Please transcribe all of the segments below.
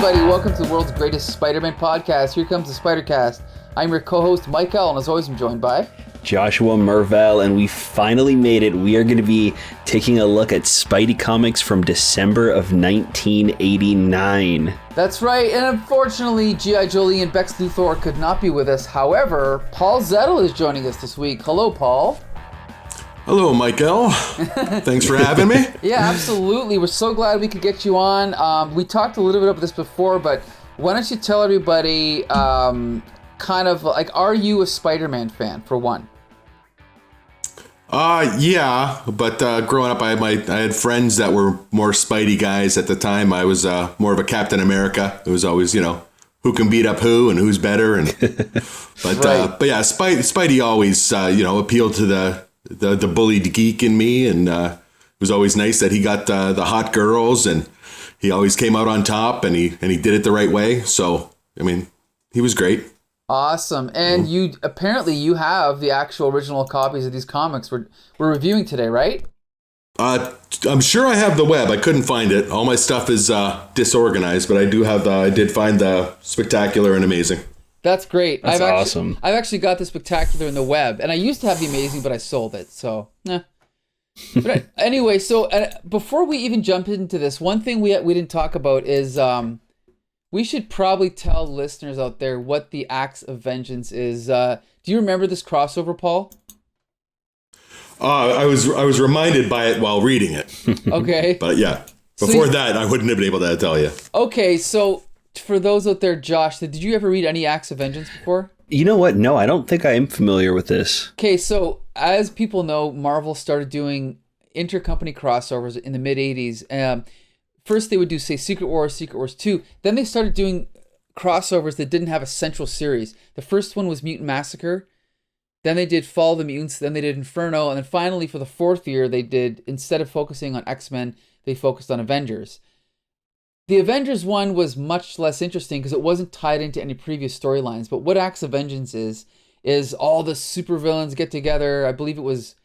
everybody. Welcome to the world's greatest Spider-Man podcast. Here comes the Spider-Cast. I'm your co-host, Michael, and as always, I'm joined by... Joshua Mervell, and we finally made it. We are going to be taking a look at Spidey comics from December of 1989. That's right, and unfortunately, G.I. Jolie and Bex Luthor could not be with us. However, Paul Zettel is joining us this week. Hello, Paul. Hello, Michael. Thanks for having me. Yeah, absolutely. We're so glad we could get you on. We talked a little bit about this before, but why don't you tell everybody, kind of like, are you a Spider-Man fan, for one? Yeah, but growing up, I had friends that were more Spidey guys at the time. I was more of a Captain America. It was always, who can beat up who and who's better. And but right. But yeah, Spidey always appealed to the bullied geek in me, and it was always nice that he got the hot girls, and he always came out on top, and he did it the right way. So I mean, he was great. Awesome. And you have the actual original copies of these comics we're reviewing today, right? I'm sure I have the web. I couldn't find it. All my stuff is disorganized, but I did find the Spectacular and Amazing. That's great. That's awesome. I've actually got the Spectacular in the web, and I used to have the Amazing, but I sold it. So, But anyway, so before we even jump into this, one thing we didn't talk about is we should probably tell listeners out there what the Axe of Vengeance is. Do you remember this crossover, Paul? I was reminded by it while reading it. Okay. But yeah, before that, I wouldn't have been able to tell you. Okay, so for those out there, Josh, did you ever read any Axe of Vengeance before? You know what? No, I don't think I am familiar with this. Okay, so as people know, Marvel started doing intercompany crossovers in the mid-'80s. First, they would do, say, Secret Wars 2. Then they started doing crossovers that didn't have a central series. The first one was Mutant Massacre. Then they did Fall of the Mutants. Then they did Inferno. And then finally, for the fourth year, they did, instead of focusing on X-Men, they focused on Avengers. The Avengers one was much less interesting because it wasn't tied into any previous storylines. But what Axe of Vengeance is all the supervillains get together. I believe it was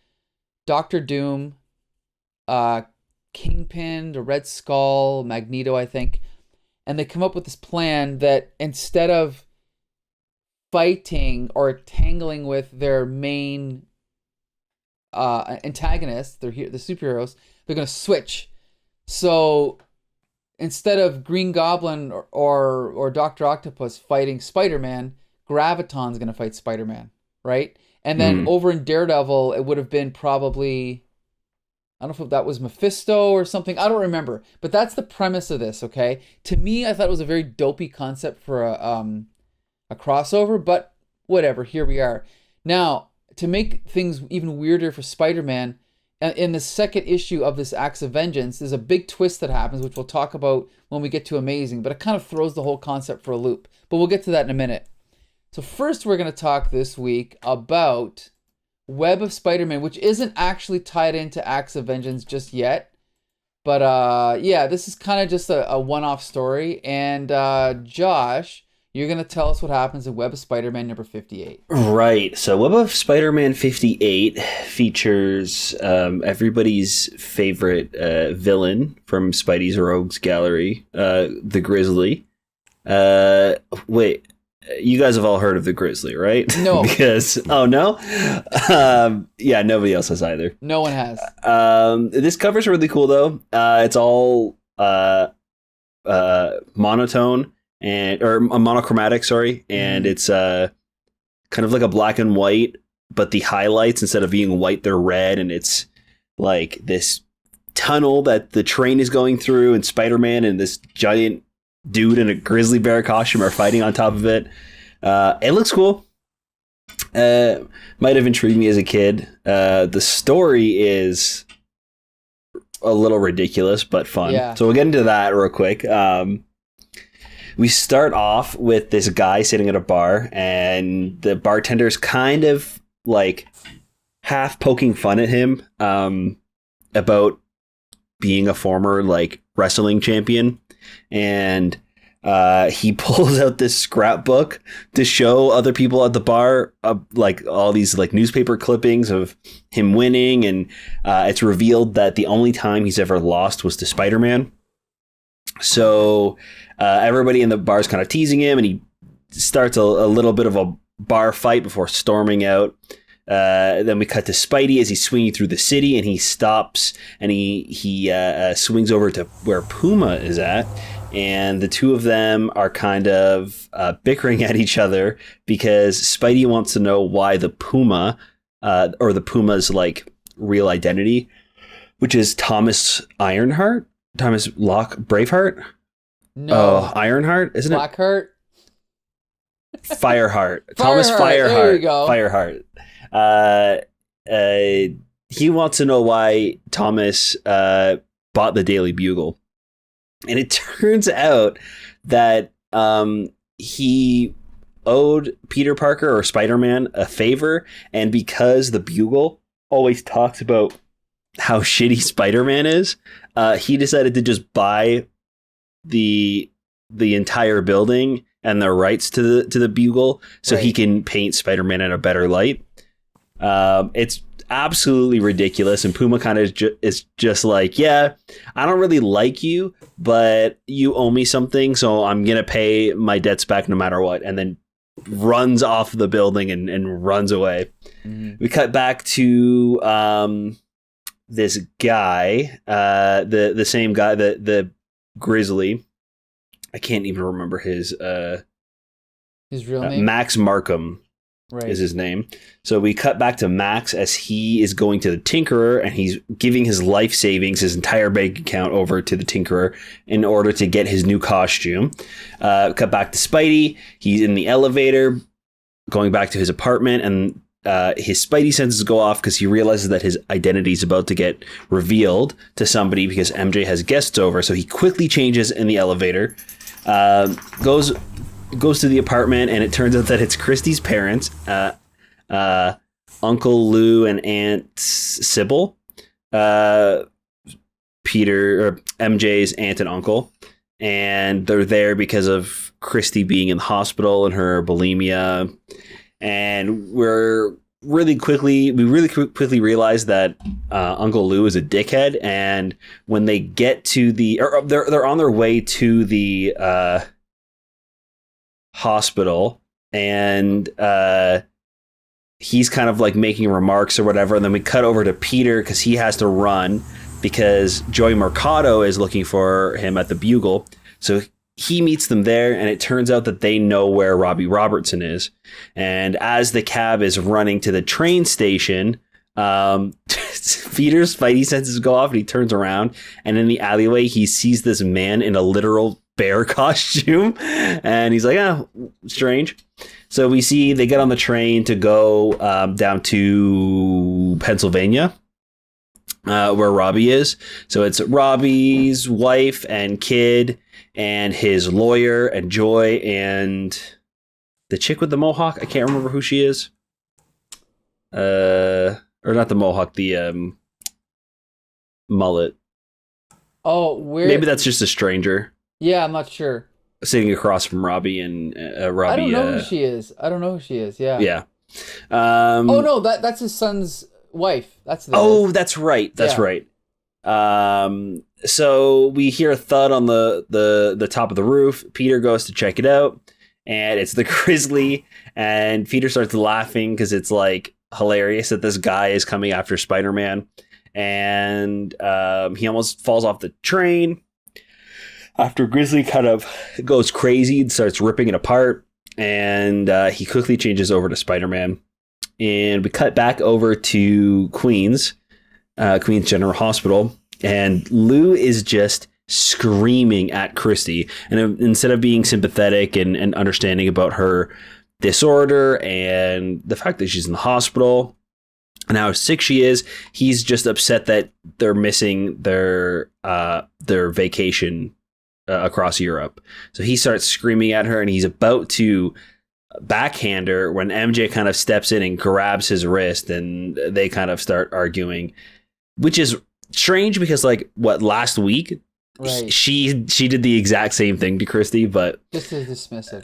Doctor Doom, Kingpin, the Red Skull, Magneto, I think. And they come up with this plan that instead of fighting or tangling with their main antagonists, the superheroes, they're going to switch. So instead of Green Goblin or Dr. Octopus fighting Spider-Man, Graviton's going to fight Spider-Man, right? And then over in Daredevil, it would have been probably... I don't know if that was Mephisto or something. I don't remember. But that's the premise of this, okay? To me, I thought it was a very dopey concept for a crossover, but whatever. Here we are. Now, to make things even weirder for Spider-Man, in the second issue of this Axe of Vengeance, there's a big twist that happens, which we'll talk about when we get to Amazing, but it kind of throws the whole concept for a loop. But we'll get to that in a minute. So first, we're going to talk this week about Web of Spider-Man, which isn't actually tied into Axe of Vengeance just yet. But yeah, this is kind of just a one-off story. And Josh, you're going to tell us what happens in Web of Spider-Man number 58. Right. So Web of Spider-Man 58 features everybody's favorite villain from Spidey's Rogues Gallery, the Grizzly. Wait. You guys have all heard of the Grizzly, right? No. Because, oh, no? Yeah, nobody else has either. No one has. This cover's really cool, though. It's all monotone, or monochromatic, sorry. And it's kind of like a black and white, but the highlights, instead of being white, they're red. And it's like this tunnel that the train is going through, and Spider-Man and this giant dude in a grizzly bear costume are fighting on top of it. It looks cool. Might have intrigued me as a kid. The story is a little ridiculous, but fun. Yeah. So we'll get into that real quick. We start off with this guy sitting at a bar, and the bartender's kind of like half poking fun at him about being a former like wrestling champion. And he pulls out this scrapbook to show other people at the bar, like all these like newspaper clippings of him winning. And it's revealed that the only time he's ever lost was to Spider-Man. So everybody in the bar is kind of teasing him, and he starts a little bit of a bar fight before storming out. Then we cut to Spidey as he's swinging through the city, and he stops and he swings over to where Puma is at, and the two of them are kind of bickering at each other because Spidey wants to know why the Puma, or the Puma's like real identity, which is Thomas Braveheart. No. Oh, Ironheart, isn't it? Blackheart? Fireheart. Thomas Fireheart. There you go. Fireheart. He wants to know why Thomas bought the Daily Bugle. And it turns out that he owed Peter Parker or Spider-Man a favor, and because the Bugle always talks about how shitty Spider-Man is, he decided to just buy the entire building and the rights to the Bugle so he can paint Spider-Man in a better light. It's absolutely ridiculous, and Puma kind of is just like, yeah, I don't really like you, but you owe me something, so I'm gonna pay my debts back no matter what, and then runs off the building and runs away. We cut back to this guy, the same guy, the Grizzly. I can't even remember his real name. Max Markham is his name. So we cut back to Max as he is going to the Tinkerer, and he's giving his life savings, his entire bank account, over to the Tinkerer in order to get his new costume. Cut back to Spidey. He's in the elevator going back to his apartment, and his Spidey senses go off because he realizes that his identity is about to get revealed to somebody because MJ has guests over. So he quickly changes in the elevator, goes to the apartment, and it turns out that it's Christie's parents, Uncle Lou and Aunt Sybil, Peter or MJ's aunt and uncle, and they're there because of Christie being in the hospital and her bulimia. And we really quickly realize that Uncle Lou is a dickhead, and when they get to they're on their way to the hospital, and he's kind of like making remarks or whatever, and then we cut over to Peter because he has to run because Joey Mercado is looking for him at the Bugle. So he meets them there, and it turns out that they know where Robbie Robertson is. And as the cab is running to the train station, Peter's Spidey senses go off, and he turns around, and in the alleyway he sees this man in a literal bear costume, and he's like, strange. So we see they get on the train to go down to Pennsylvania, where Robbie is. So it's Robbie's wife and kid and his lawyer and Joy and the chick with the mohawk. I can't remember who she is. Or not the mohawk, the mullet. Oh, maybe that's just a stranger. Yeah, I'm not sure. Sitting across from Robbie and Robbie. I don't know who she is. Yeah. Yeah. Oh no, that's his son's wife. That's right. That's right. So we hear a thud on the top of the roof. Peter goes to check it out, and it's the Grizzly, and Peter starts laughing because it's like hilarious that this guy is coming after Spider-Man, and he almost falls off the train after Grizzly kind of goes crazy and starts ripping it apart, and he quickly changes over to Spider-Man. And we cut back over to Queens General Hospital, and Lou is just screaming at Christie. And instead of being sympathetic and understanding about her disorder and the fact that she's in the hospital and how sick she is, he's just upset that they're missing their vacation across Europe. So he starts screaming at her, and he's about to backhand her when MJ kind of steps in and grabs his wrist, and they kind of start arguing, which is strange because last week she did the exact same thing to Christie, but just as dismissive.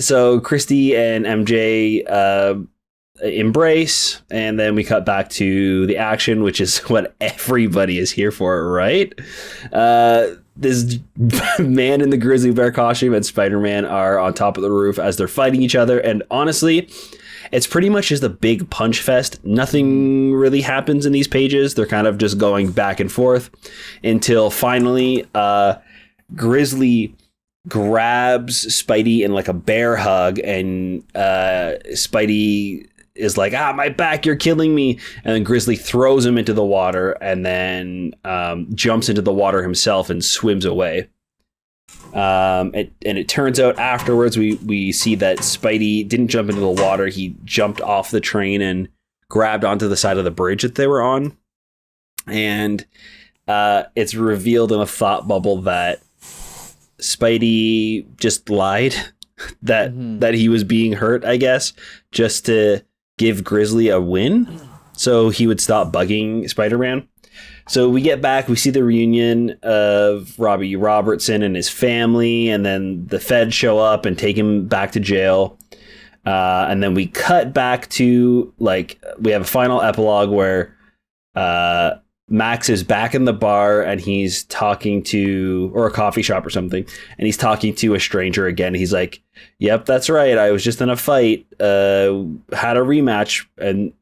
So Christie and MJ embrace, and then we cut back to the action, which is what everybody is here for, right? This man in the grizzly bear costume and Spider-Man are on top of the roof as they're fighting each other, and honestly, it's pretty much just a big punch fest. Nothing really happens in these pages. They're kind of just going back and forth until finally Grizzly grabs Spidey in like a bear hug, and Spidey is like, my back, you're killing me. And then Grizzly throws him into the water and then jumps into the water himself and swims away. And it turns out afterwards we see that Spidey didn't jump into the water. He jumped off the train and grabbed onto the side of the bridge that they were on. And it's revealed in a thought bubble that Spidey just lied that he was being hurt, I guess, just to give Grizzly a win so he would stop bugging Spider-Man. So we get back, we see the reunion of Robbie Robertson and his family, and then the feds show up and take him back to jail. And then we cut back to, like, we have a final epilogue where Max is back in the bar and he's talking to, or a coffee shop or something, and he's talking to a stranger again. He's like, yep, that's right. I was just in a fight, had a rematch, and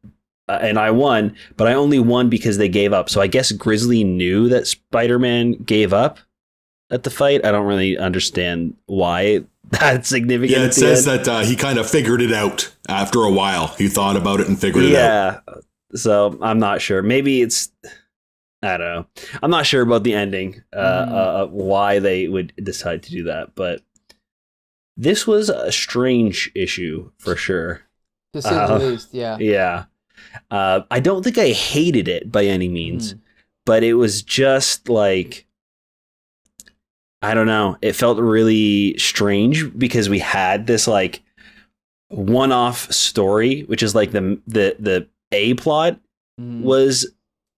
I won, but I only won because they gave up. So I guess Grizzly knew that Spider-Man gave up at the fight. I don't really understand why that's significant. Yeah, it says that he kind of figured it out after a while. He thought about it and figured it out. Yeah, so I'm not sure. Maybe it's... I don't know. I'm not sure about the ending, why they would decide to do that, but this was a strange issue for sure. To say the least, yeah. Yeah. I don't think I hated it by any means, but it was just like, I don't know. It felt really strange because we had this like one-off story, which is like the A plot was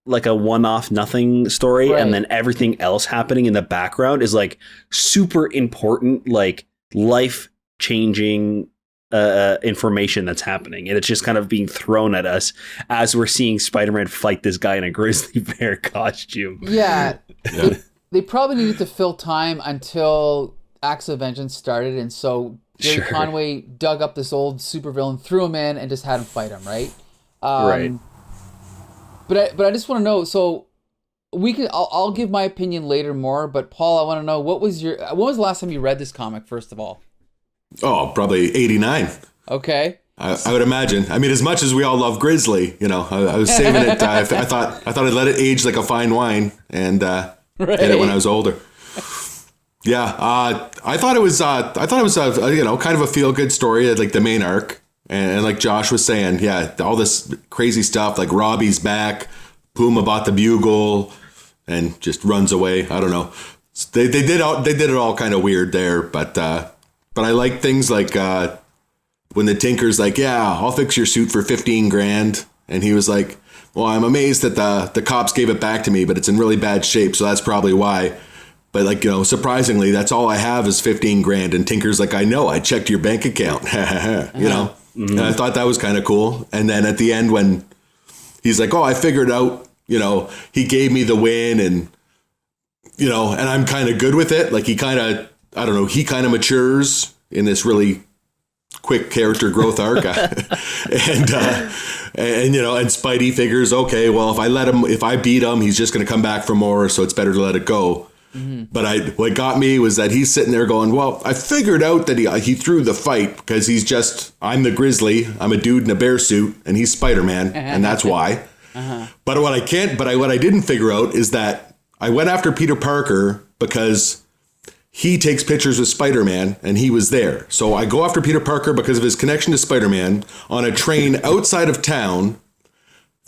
like a one-off nothing story, right. And then everything else happening in the background is like super important, like life-changing information that's happening, and it's just kind of being thrown at us as we're seeing Spider-Man fight this guy in a grizzly bear costume. Yeah. They probably needed to fill time until Acts of Vengeance started, and so Gerry Conway dug up this old supervillain, threw him in, and just had him fight him, right? Right. But I just want to know. So I'll give my opinion later more. But Paul, I want to know when was the last time you read this comic? First of all. Oh, probably 89. Okay. I would imagine. I mean, as much as we all love Grizzly, you know, I was saving it. I thought I'd let it age like a fine wine and get it when I was older. Yeah, I thought it was you know, kind of a feel good story, like the main arc. And like Josh was saying, yeah, all this crazy stuff, like Robbie's back, Puma bought the bugle, and just runs away. I don't know. They did it all kind of weird there, but I like things like when the Tinker's like, yeah, I'll fix your suit for $15,000, and he was like, well, I'm amazed that the cops gave it back to me, but it's in really bad shape, so that's probably why. But like, you know, surprisingly, that's all I have is $15,000, and Tinker's like, I know, I checked your bank account, you know. And I thought that was kind of cool. And then at the end, when he's like, oh, I figured out, you know, he gave me the win, and, you know, and I'm kind of good with it. Like he kind of, I don't know, he kind of matures in this really quick character growth arc. and you know, and Spidey figures, okay, well, if I beat him, he's just going to come back for more. So it's better to let it go. But what got me was that he's sitting there going, well, I figured out that he threw the fight because I'm the Grizzly, I'm a dude in a bear suit, and he's Spider-Man, and that's why. But what I didn't figure out is that I went after Peter Parker because he takes pictures with Spider-Man, and he was there. So I go after Peter Parker because of his connection to Spider-Man on a train outside of town.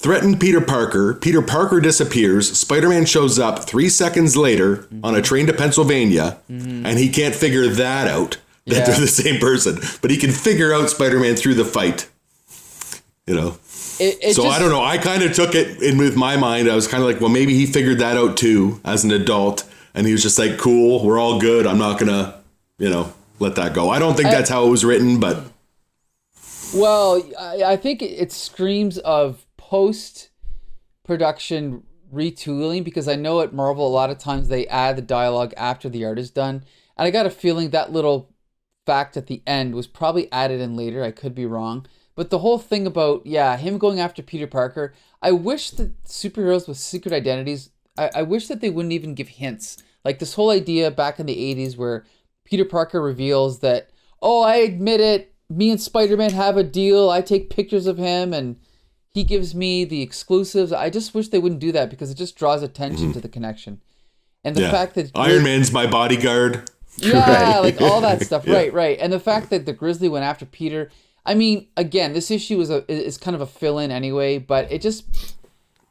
Threatened Peter Parker. Peter Parker disappears. Spider-Man shows up 3 seconds later on a train to Pennsylvania, and he can't figure that out, that they're the same person. But he can figure out Spider-Man through the fight. You know? I don't know. I kind of took it in with my mind. I was kind of like, well, maybe he figured that out too as an adult. And he was just like, cool, we're all good. I'm not going to, you know, let that go. I don't think that's how it was written, but... Well, I think it screams of post-production retooling because I know at Marvel a lot of times they add the dialogue after the art is done. And I got a feeling that little fact at the end was probably added in later. I could be wrong. But the whole thing about, yeah, him going after Peter Parker, I wish that superheroes with secret identities, I wish that they wouldn't even give hints. Like this whole idea back in the 80s where Peter Parker reveals that, oh, I admit it, me and Spider-Man have a deal. I take pictures of him and he gives me the exclusives. I just wish they wouldn't do that because it just draws attention to the connection. And the fact that Iron Man's my bodyguard. yeah, Right. like all that stuff. Yeah. Right. And the fact that the Grizzly went after Peter. I mean, again, this issue is kind of a fill-in anyway, but it just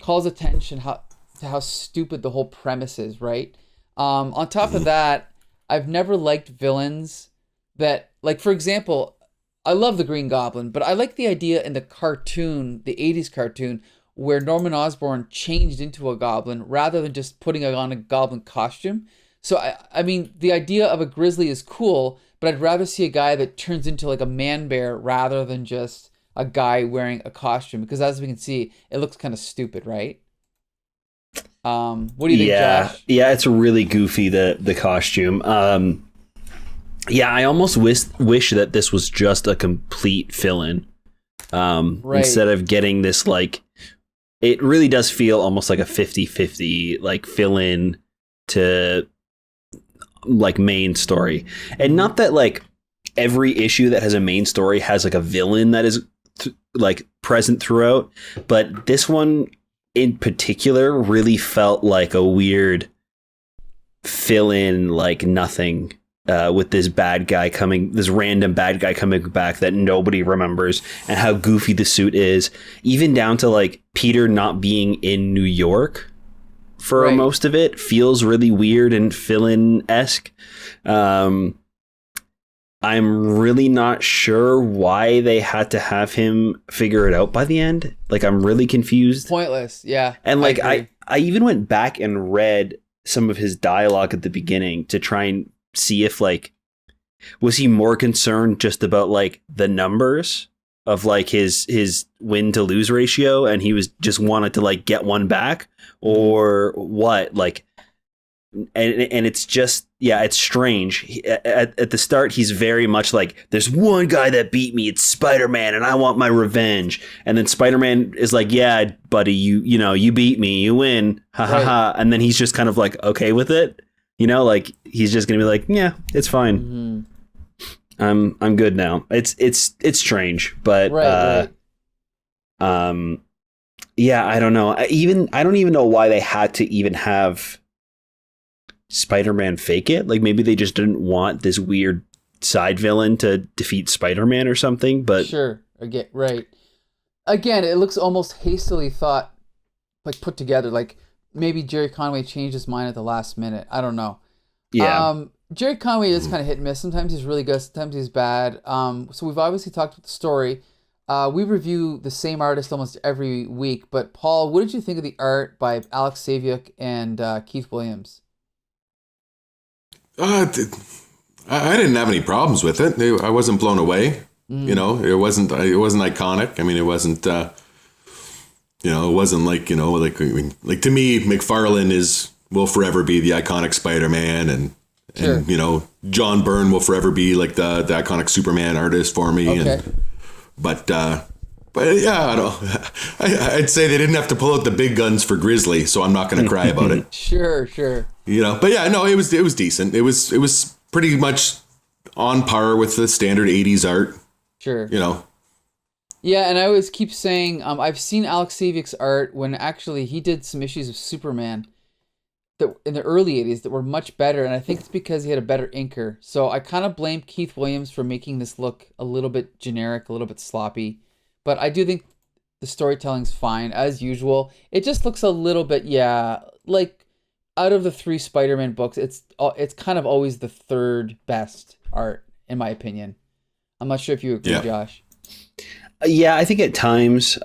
calls attention to how stupid the whole premise is, right? On top of that, I've never liked villains that, like, for example, I love the Green Goblin, but I like the idea in the cartoon, the 80s cartoon, where Norman Osborn changed into a goblin rather than just putting on a goblin costume. So, I mean, the idea of a grizzly is cool, but I'd rather see a guy that turns into like a man bear rather than just a guy wearing a costume. Because as we can see, it looks kind of stupid, right? What do you think, Josh? Yeah, it's really goofy, the costume. Yeah, I almost wish that this was just a complete fill-in. Right. Instead of getting this, like, it really does feel almost like a 50-50, like, fill-in to, like, main story. And not that, like, every issue that has a main story has, like, a villain that is, like, present throughout. But this one, in particular, really felt like a weird fill-in, like, nothing. With this random bad guy coming back that nobody remembers, and how goofy the suit is, even down to like Peter not being in New York for most of it feels really weird and fill-in-esque. I'm really not sure why they had to have him figure it out by the end. Like, I'm really confused. Pointless, yeah. And like I even went back and read some of his dialogue at the beginning to try and see if, like, was he more concerned just about like the numbers of like his win to lose ratio, and he was just wanted to like get one back, or what? Like, and it's just, yeah, it's strange. At the start, he's very much like, there's one guy that beat me, it's Spider-Man, and I want my revenge. And then Spider-Man is like, yeah, buddy, you beat me, you win, ha ha ha. And then he's just kind of like okay with it. Like, he's just gonna be like, yeah, it's fine. Mm-hmm. I'm good now. It's strange, but yeah, I don't know. I don't even know why they had to even have Spider-Man fake it. Like, maybe they just didn't want this weird side villain to defeat Spider-Man or something. But sure, again, it looks almost hastily put together. Like, maybe Gerry Conway changed his mind at the last minute. I don't know. Yeah. Gerry Conway is kind of hit and miss. Sometimes he's really good, sometimes he's bad. So we've obviously talked about the story. We review the same artist almost every week. But Paul, what did you think of the art by Alex Saviuk and Keith Williams? I didn't have any problems with it. I wasn't blown away. It wasn't iconic. I mean, it wasn't. It wasn't like, to me, McFarlane will forever be the iconic Spider-Man, and John Byrne will forever be like the iconic Superman artist for me. Okay. But yeah, I don't. I'd say they didn't have to pull out the big guns for Grizzly, so I'm not going to cry about it. Sure. But yeah, no, it was decent. It was pretty much on par with the standard 80s art. Sure. Yeah, and I always keep saying I've seen Alex Saviuk's art when actually he did some issues of Superman that in the early 80s that were much better, and I think it's because he had a better inker. So I kind of blame Keith Williams for making this look a little bit generic, a little bit sloppy. But I do think the storytelling's fine, as usual. It just looks a little bit, like out of the 3 Spider-Man books, it's kind of always the third best art, in my opinion. I'm not sure if you agree, Josh. Yeah, I think at times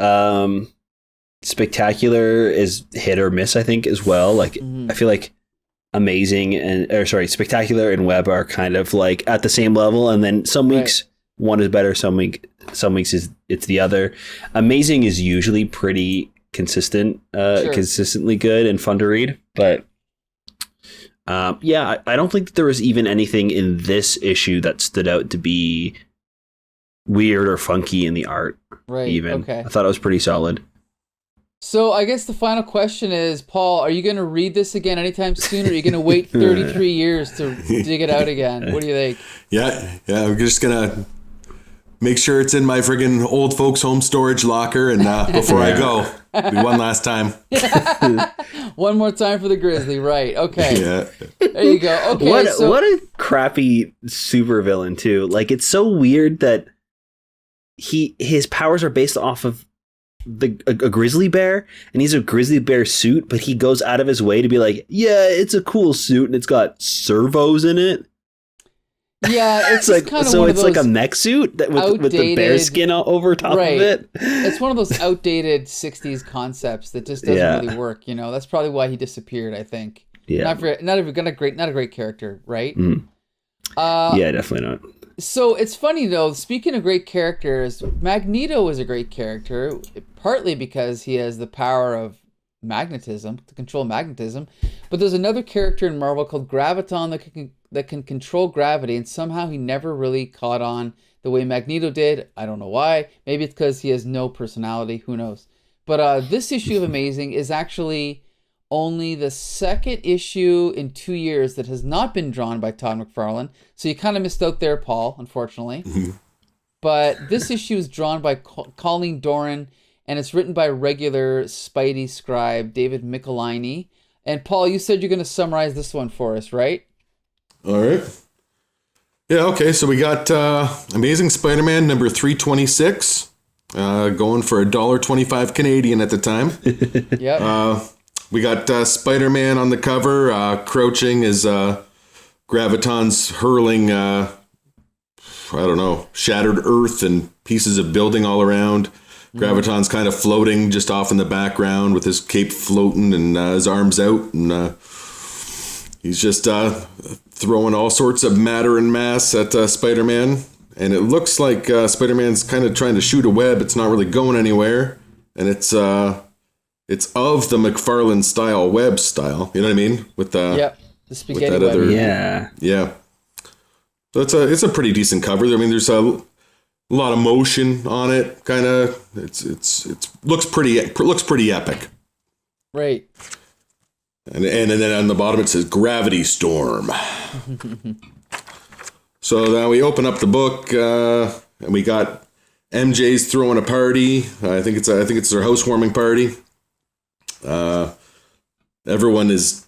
Spectacular is hit or miss, I think, as well. Like, I feel like Spectacular and Web are kind of like at the same level, and then some weeks one is better, some some weeks it's the other. Amazing is usually pretty consistently good and fun to read, but I don't think that there was even anything in this issue that stood out to be weird or funky in the art. Right. Even. Okay. I thought it was pretty solid. So I guess the final question is, Paul, are you going to read this again anytime soon, or are you going to wait 33 years to dig it out again? What do you think? Yeah, I'm just gonna make sure it's in my friggin' old folks' home storage locker, and before I go, do one last time. One more time for the Grizzly, right? Okay. Yeah. There you go. Okay. What a crappy supervillain too. Like, it's so weird that his powers are based off of a grizzly bear, and he's a grizzly bear suit, but he goes out of his way to be like, yeah, it's a cool suit and it's got servos in it. Yeah, it's like kind of so one it's of those like a mech suit with the bear skin over top of it. It's one of those outdated 60s concepts that just doesn't really work, you know. That's probably why he disappeared, I think. Yeah. Not a great character, right? Mm. Yeah, definitely not. So it's funny though, speaking of great characters, Magneto is a great character, partly because he has the power of magnetism, to control magnetism, but there's another character in Marvel called Graviton that can control gravity, and somehow he never really caught on the way Magneto did. I don't know why. Maybe it's because he has no personality, who knows. But this issue of Amazing is actually only the second issue in 2 years that has not been drawn by Todd McFarlane. So you kind of missed out there, Paul, unfortunately. Mm-hmm. But this issue is drawn by Colleen Doran, and it's written by regular Spidey scribe David Michelinie. And Paul, you said you're going to summarize this one for us, right? All right. Yeah, okay, so we got Amazing Spider-Man number 326, going for $1.25 Canadian at the time. Yep. We got Spider-Man on the cover, crouching as Graviton's hurling, shattered earth and pieces of building all around. Graviton's kind of floating just off in the background with his cape floating and his arms out. And he's just throwing all sorts of matter and mass at Spider-Man. And it looks like Spider-Man's kind of trying to shoot a web. It's not really going anywhere. And it's of the McFarlane style, web style. You know what I mean? With the spaghetti with that web. Yeah. So it's a pretty decent cover. I mean, there's a lot of motion on it. Kind of, it looks pretty epic. Right. And then on the bottom it says Gravity Storm. So now we open up the book, and we got MJ's throwing a party. I think it's their housewarming party. Everyone is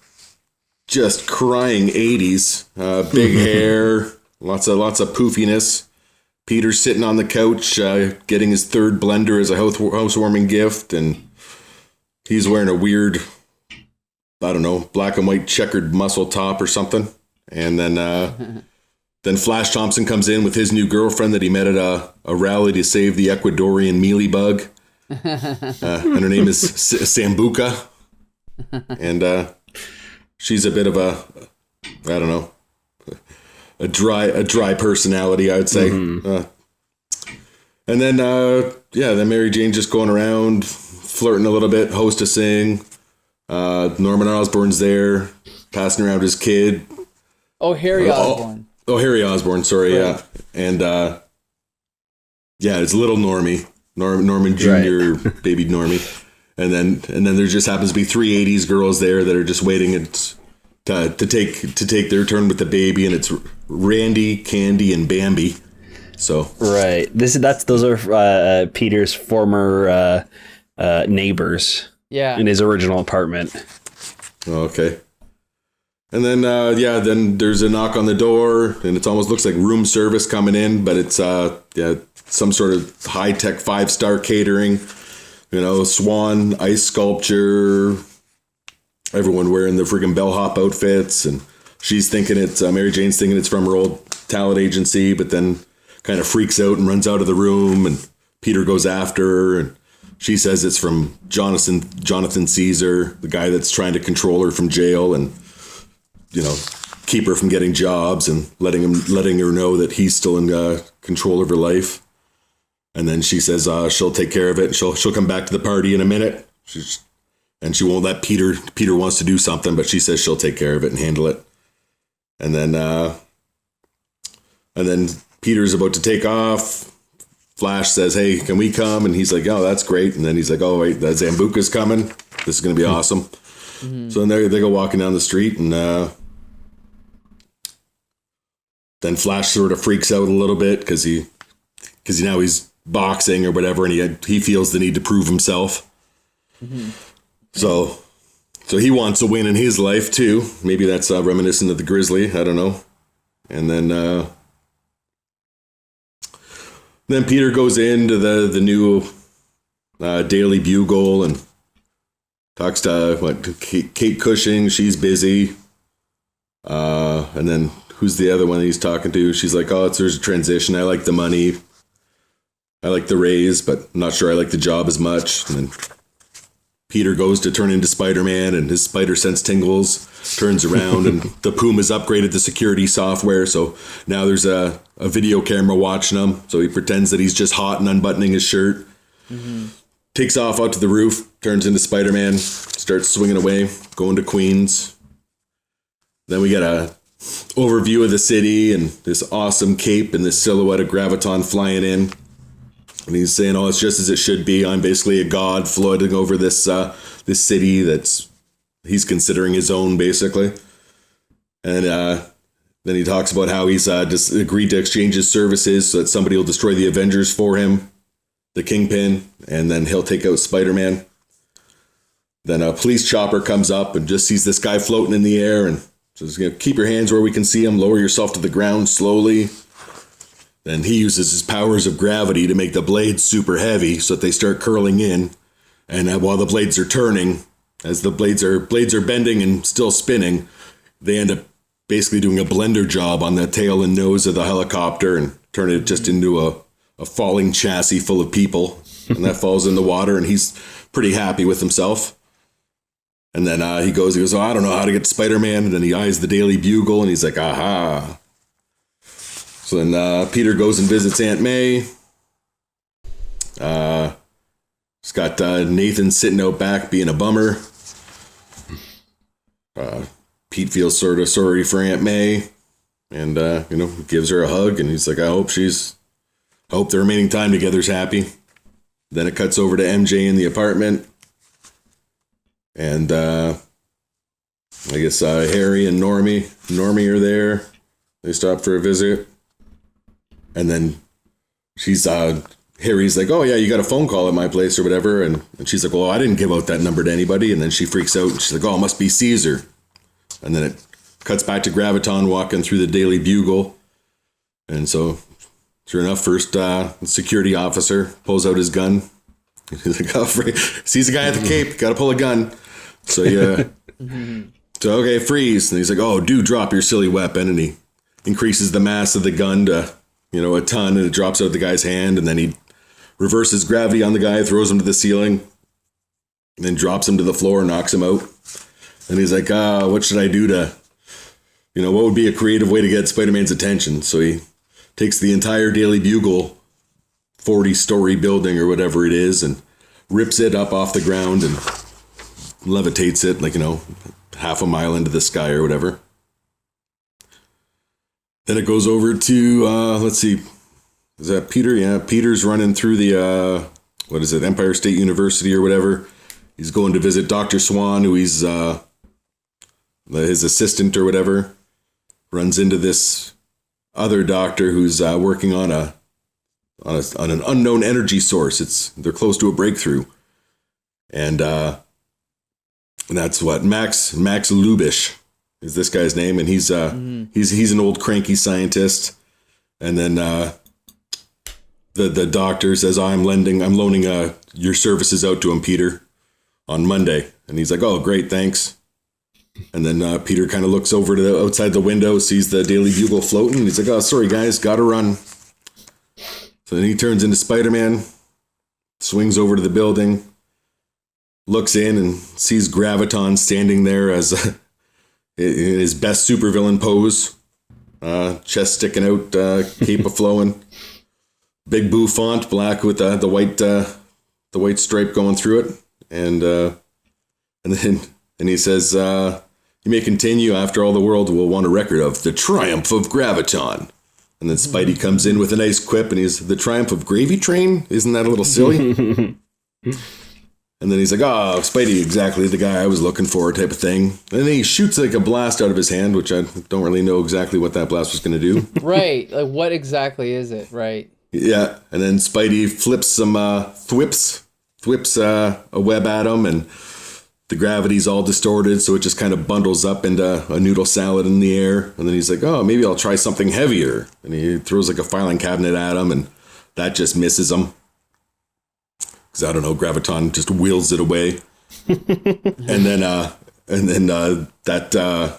just crying 80s. Big hair, lots of poofiness. Peter's sitting on the couch, getting his third blender as a housewarming gift, and he's wearing a weird, I don't know, black and white checkered muscle top or something. And then Flash Thompson comes in with his new girlfriend that he met at a rally to save the Ecuadorian mealybug. And her name is Sambuca. And she's a bit of a dry personality, I would say. Mm-hmm. And then then Mary Jane just going around, flirting a little bit, hostessing. Norman Osborn's there, passing around his kid. Oh, Harry Osborn. Oh, Harry Osborn, sorry, right. Yeah. And it's little Normie. Norman Jr., right. Baby Normie. And then there just happens to be 3 80s girls there that are just waiting to take their turn with the baby, and it's Randy, Candy, and Bambi. So right, those are Peter's former neighbors. Yeah, in his original apartment. Okay. And then then there's a knock on the door, and it almost looks like room service coming in, but it's some sort of high tech 5-star catering. You know, swan, ice sculpture, everyone wearing the friggin' bellhop outfits, and she's thinking Mary Jane's thinking it's from her old talent agency, but then kind of freaks out and runs out of the room, and Peter goes after her, and she says it's from Jonathan Caesar, the guy that's trying to control her from jail and, keep her from getting jobs, and letting her know that he's still in control of her life. And then she says she'll take care of it. And she'll come back to the party in a minute. And she won't let Peter. Peter wants to do something, but she says she'll take care of it and handle it. And then Peter's about to take off. Flash says, "Hey, can we come?" And he's like, "Oh, that's great." And then he's like, "Oh, wait, the Zambuca's coming. This is going to be awesome." Mm-hmm. So then they go walking down the street, and then Flash sort of freaks out a little bit because now he's boxing or whatever, and he feels the need to prove himself. Mm-hmm. So he wants a win in his life too. Maybe that's reminiscent of the Grizzly. I don't know. And then Peter goes into the new Daily Bugle and talks to Kate Cushing. She's busy. And then who's the other one he's talking to? She's like, "Oh, there's a transition. I like the money. I like the raise, but I'm not sure I like the job as much." And then Peter goes to turn into Spider-Man, and his spider sense tingles, turns around, and the Puma's upgraded the security software, so now there's a video camera watching him, so he pretends that he's just hot and unbuttoning his shirt. Mm-hmm. Takes off out to the roof, turns into Spider-Man, starts swinging away, going to Queens. Then we get a overview of the city, and this awesome cape and this silhouette of Graviton flying in. And he's saying, "Oh, it's just as it should be. I'm basically a god floating over this city that's he's considering his own, basically." And then he talks about how he's just agreed to exchange his services so that somebody will destroy the Avengers for him, the Kingpin, and then he'll take out Spider-Man. Then a police chopper comes up and just sees this guy floating in the air and says, "Keep your hands where we can see him. Lower yourself to the ground slowly." Then he uses his powers of gravity to make the blades super heavy so that they start curling in. And while the blades are turning, as the blades are bending and still spinning, they end up basically doing a blender job on the tail and nose of the helicopter and turn it just into a falling chassis full of people. And that falls in the water, and he's pretty happy with himself. And then he goes, "Oh, I don't know how to get to Spider-Man." And then he eyes the Daily Bugle, and he's like, "Aha." So then Peter goes and visits Aunt May. He's got Nathan sitting out back being a bummer. Pete feels sort of sorry for Aunt May and, gives her a hug. And he's like, I hope the remaining time together's happy. Then it cuts over to MJ in the apartment. And I guess Harry and Normie are there. They stop for a visit. And then Harry's like, "Oh yeah, you got a phone call at my place or whatever." And she's like, "Well, I didn't give out that number to anybody." And then she freaks out and she's like, "Oh, it must be Caesar." And then it cuts back to Graviton walking through the Daily Bugle. And so, sure enough, first security officer pulls out his gun. He's like, "Oh, sees the guy at the cape, gotta pull a gun." So yeah. So okay, freeze. And he's like, "Oh, do drop your silly weapon." And he increases the mass of the gun to a ton, and it drops out of the guy's hand, and then he reverses gravity on the guy, throws him to the ceiling, and then drops him to the floor and knocks him out. And he's like, what should I do to, what would be a creative way to get Spider-Man's attention? So he takes the entire Daily Bugle 40-story building or whatever it is and rips it up off the ground and levitates it half a mile into the sky or whatever. Then it goes over to, let's see, is that Peter? Yeah, Peter's running through the, Empire State University or whatever. He's going to visit Dr. Swan, who he's his assistant or whatever. Runs into this other doctor who's working on an unknown energy source. They're close to a breakthrough. And that's what, Max Lubish is this guy's name, and he's an old cranky scientist. And then the doctor says, I'm loaning your services out to him, Peter, on Monday. And he's like, "Oh, great, thanks." And then Peter kind of looks over to outside the window, sees the Daily Bugle floating, and he's like, "Oh, sorry guys, gotta run." So then he turns into Spider-Man, swings over to the building, looks in and sees Graviton standing there as in his best supervillain pose, chest sticking out, cape a flowing. big blue font, black with the white stripe going through it, and then he says, "You may continue. After all, the world will want a record of the triumph of Graviton." And then Spidey comes in with a nice quip, and he's, "The triumph of Gravy Train? Isn't that a little silly?" And then he's like, "Oh, Spidey, exactly the guy I was looking for," type of thing. And then he shoots like a blast out of his hand, which I don't really know exactly what that blast was going to do. Right. Like, what exactly is it? Right. Yeah. And then Spidey flips some thwips a web at him, and the gravity's all distorted, so it just kind of bundles up into a noodle salad in the air. And then he's like, "Oh, maybe I'll try something heavier." And he throws like a filing cabinet at him, and that just misses him. Because I don't know, Graviton just wheels it away. and then that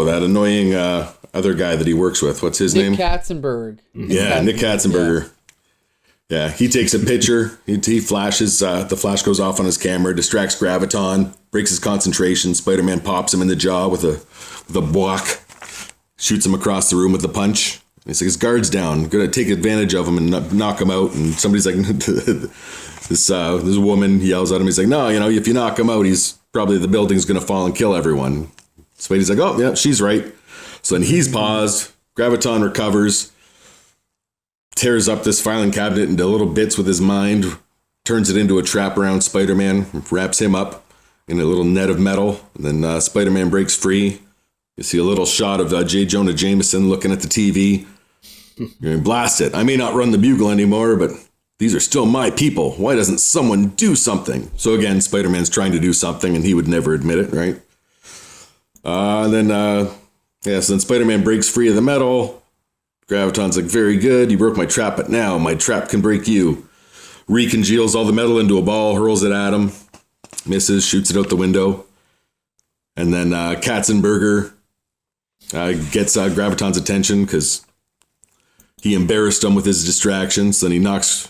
annoying other guy that he works with, what's his name? Nick Katzenberg. Yeah, Nick Katzenberger. Yeah, he takes a picture. He flashes. The flash goes off on his camera, distracts Graviton, breaks his concentration. Spider-Man pops him in the jaw with a block, shoots him across the room with the punch. He's like, "His guard's down. I'm gonna take advantage of him and knock him out." And somebody's like, this woman yells at him. He's like, "No, if you knock him out, he's probably the building's gonna fall and kill everyone." Spidey's like, "Oh, yeah, she's right." So then he's paused. Graviton recovers, tears up this filing cabinet into little bits with his mind, turns it into a trap around Spider-Man, wraps him up in a little net of metal. And then Spider-Man breaks free. You see a little shot of J. Jonah Jameson looking at the TV. You're gonna blast it. "I may not run the Bugle anymore, but these are still my people. Why doesn't someone do something?" So again, Spider-Man's trying to do something, and he would never admit it, right? So then Spider-Man breaks free of the metal. Graviton's like, "Very good. You broke my trap, but now my trap can break you." Recongeals all the metal into a ball, hurls it at him. Misses, shoots it out the window. And then Katzenberger gets Graviton's attention because he embarrassed him with his distractions. Then he knocks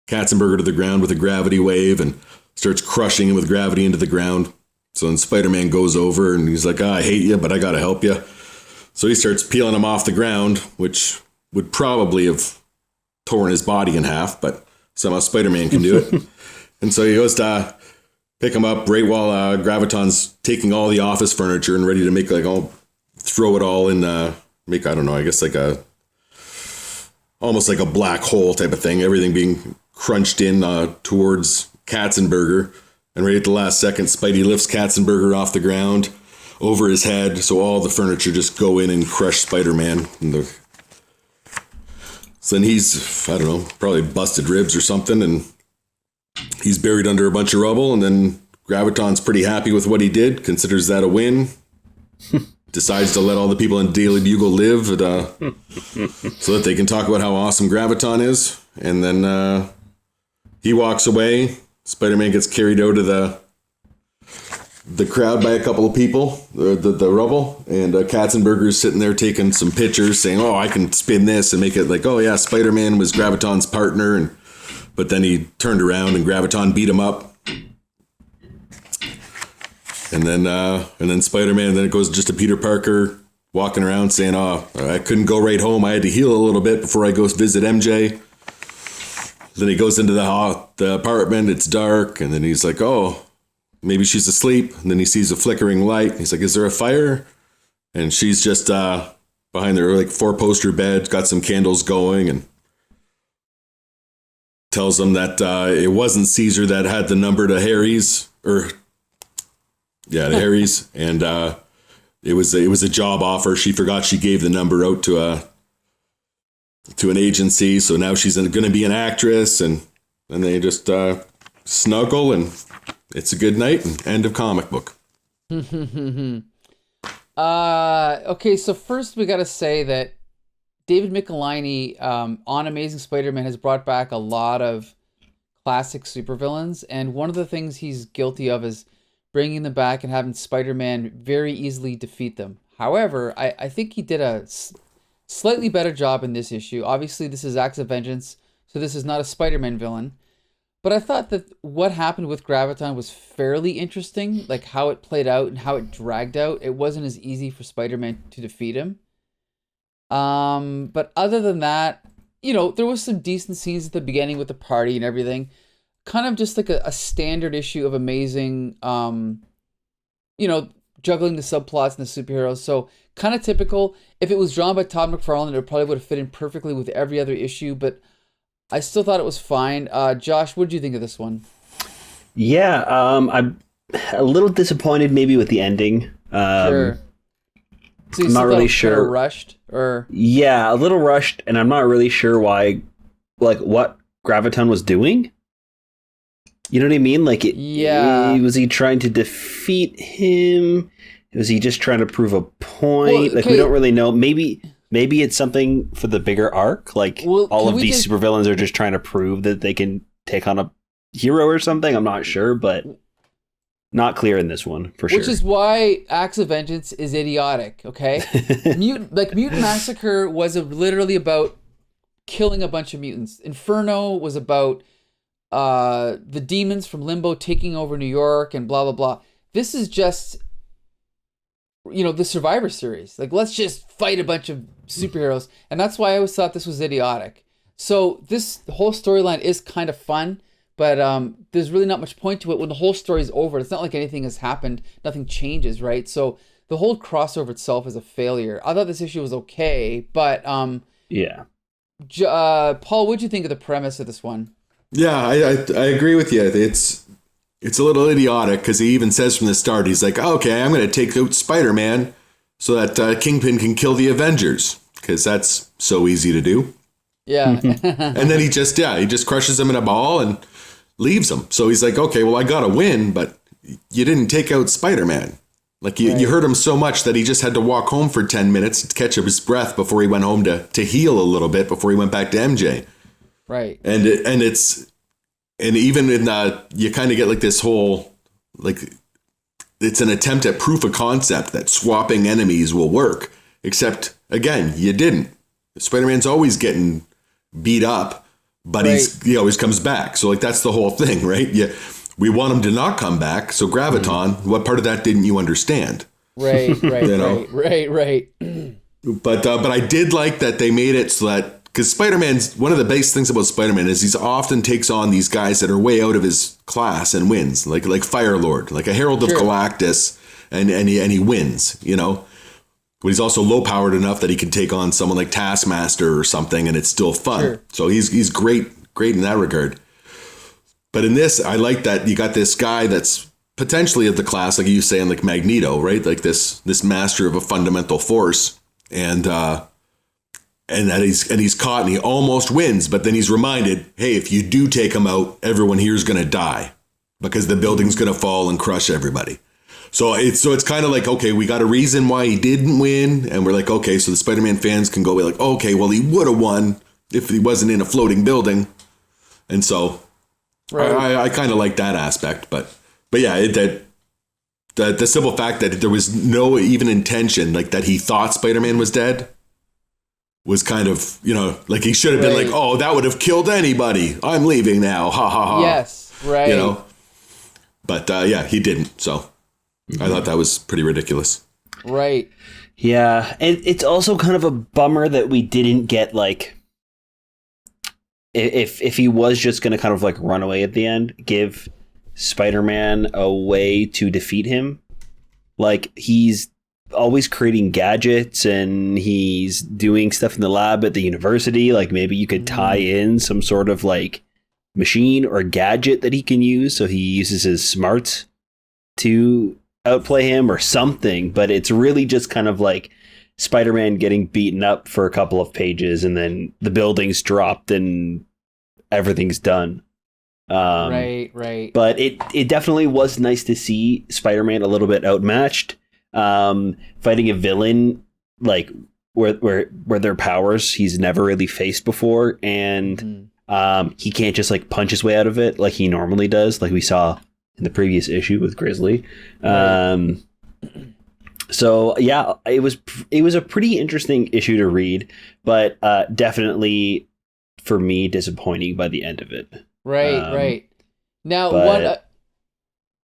Katzenberger to the ground with a gravity wave and starts crushing him with gravity into the ground. So then Spider-Man goes over and he's like, "I hate you, but I gotta help you." So he starts peeling him off the ground, which would probably have torn his body in half, but somehow Spider-Man can do it. And so he goes to pick him up right while Graviton's taking all the office furniture and ready to make throw it all in, make, I don't know, I guess almost like a black hole type of thing. Everything being crunched in towards Katzenberger. And right at the last second, Spidey lifts Katzenberger off the ground over his head. So all the furniture just go in and crush Spider-Man. So then he's, I don't know, probably busted ribs or something. And he's buried under a bunch of rubble. And then Graviton's pretty happy with what he did, considers that a win. Decides to let all the people in Daily Bugle live so that they can talk about how awesome Graviton is. And then he walks away. Spider-Man gets carried out of the crowd by a couple of people, the rubble. And Katzenberger's sitting there taking some pictures saying, "Oh, I can spin this and make it like, oh yeah, Spider-Man was Graviton's partner." But then he turned around and Graviton beat him up. And then Spider-Man, then it goes just to Peter Parker walking around saying, "Oh, I couldn't go right home. I had to heal a little bit before I go visit MJ." Then he goes into the apartment. It's dark. And then he's like, "Oh, maybe she's asleep." And then he sees a flickering light. He's like, "Is there a fire?" And she's just behind their 4-poster bed, got some candles going, and tells him that it wasn't Caesar that had the number to Harry's, to Harry's, and it was a job offer. She forgot she gave the number out to an agency, so now she's going to be an actress, and they just snuggle, and it's a good night. And end of comic book. Okay, so first we got to say that David Michelinie on Amazing Spider-Man has brought back a lot of classic supervillains, and one of the things he's guilty of is bringing them back and having Spider-Man very easily defeat them. However, I think he did a slightly better job in this issue. Obviously, this is Acts of Vengeance, so this is not a Spider-Man villain. But I thought that what happened with Graviton was fairly interesting, like how it played out and how it dragged out. It wasn't as easy for Spider-Man to defeat him. But other than that, there was some decent scenes at the beginning with the party and everything. Kind of just like a standard issue of Amazing, juggling the subplots and the superheroes. So kind of typical. If it was drawn by Todd McFarlane, it probably would have fit in perfectly with every other issue, but I still thought it was fine. Josh, what did you think of this one? Yeah, I'm a little disappointed maybe with the ending. Sure. So I'm not really sure. sure. Rushed, or Yeah, a little rushed, and I'm not really sure why, like what Graviton was doing. You know what I mean? Like, was he trying to defeat him? Was he just trying to prove a point? Well, like, we don't really know. Maybe it's something for the bigger arc. Like, all of these supervillains are just trying to prove that they can take on a hero or something. I'm not sure, but not clear in this one, for sure. Which is why Acts of Vengeance is idiotic, okay? Mutant Massacre was literally about killing a bunch of mutants. Inferno was about the demons from Limbo taking over New York and blah, blah, blah. This is just, the Survivor series. Like, let's just fight a bunch of superheroes. And that's why I always thought this was idiotic. So this whole storyline is kind of fun, but there's really not much point to it when the whole story's over. It's not like anything has happened. Nothing changes, right? So the whole crossover itself is a failure. I thought this issue was okay, but yeah. Paul, what'd you think of the premise of this one? Yeah, I agree with you. It's a little idiotic because he even says from the start, he's like, okay, I'm going to take out Spider-Man so that Kingpin can kill the Avengers, because that's so easy to do. Yeah. And then he just crushes them in a ball and leaves them. So he's like, okay, well, I got to win, but you didn't take out Spider-Man. Like, you hurt him so much that he just had to walk home for 10 minutes to catch up his breath before he went home to heal a little bit before he went back to MJ. Right. And even in you kind of get like this whole, like, it's an attempt at proof of concept that swapping enemies will work. Except, again, you didn't. Spider-Man's always getting beat up, but he always comes back. So, like, that's the whole thing, right? We want him to not come back. So Graviton, what part of that didn't you understand? Right. Right. But I did like that they made it so that, because Spider-Man's, one of the base things about Spider-Man is he's often takes on these guys that are way out of his class and wins, like Firelord, like a Herald of Galactus, and he wins, But he's also low powered enough that he can take on someone like Taskmaster or something, and it's still fun. Sure. So he's great in that regard. But in this, I like that you got this guy that's potentially of the class, like you saying, like Magneto, right? Like this master of a fundamental force, and that he's caught and he almost wins, but then he's reminded, hey, if you do take him out, everyone here is going to die because the building's going to fall and crush everybody. So it's kind of like, okay, we got a reason why he didn't win, and we're like, okay, so the Spider-Man fans can go like, okay, well, he would have won if he wasn't in a floating building, and so I kind of like that aspect, but yeah, the simple fact that there was no even intention, like that he thought Spider-Man was dead, was kind of, like he should have been like, oh, that would have killed anybody. I'm leaving now. Ha ha ha. Yes, right. But he didn't. So I thought that was pretty ridiculous. Right. Yeah. And it's also kind of a bummer that we didn't get like, if he was just going to kind of like run away at the end, give Spider-Man a way to defeat him. Like, he's always creating gadgets and he's doing stuff in the lab at the university. Like, maybe you could tie in some sort of like machine or gadget that he can use, so he uses his smarts to outplay him or something. But it's really just kind of like Spider-Man getting beaten up for a couple of pages and then the building's dropped and everything's done. Right. But it definitely was nice to see Spider-Man a little bit outmatched, fighting a villain like where their powers he's never really faced before, and he can't just like punch his way out of it like he normally does, like we saw in the previous issue with Grizzly. Right. So yeah, it was a pretty interesting issue to read, but definitely for me disappointing by the end of it. Right. Now,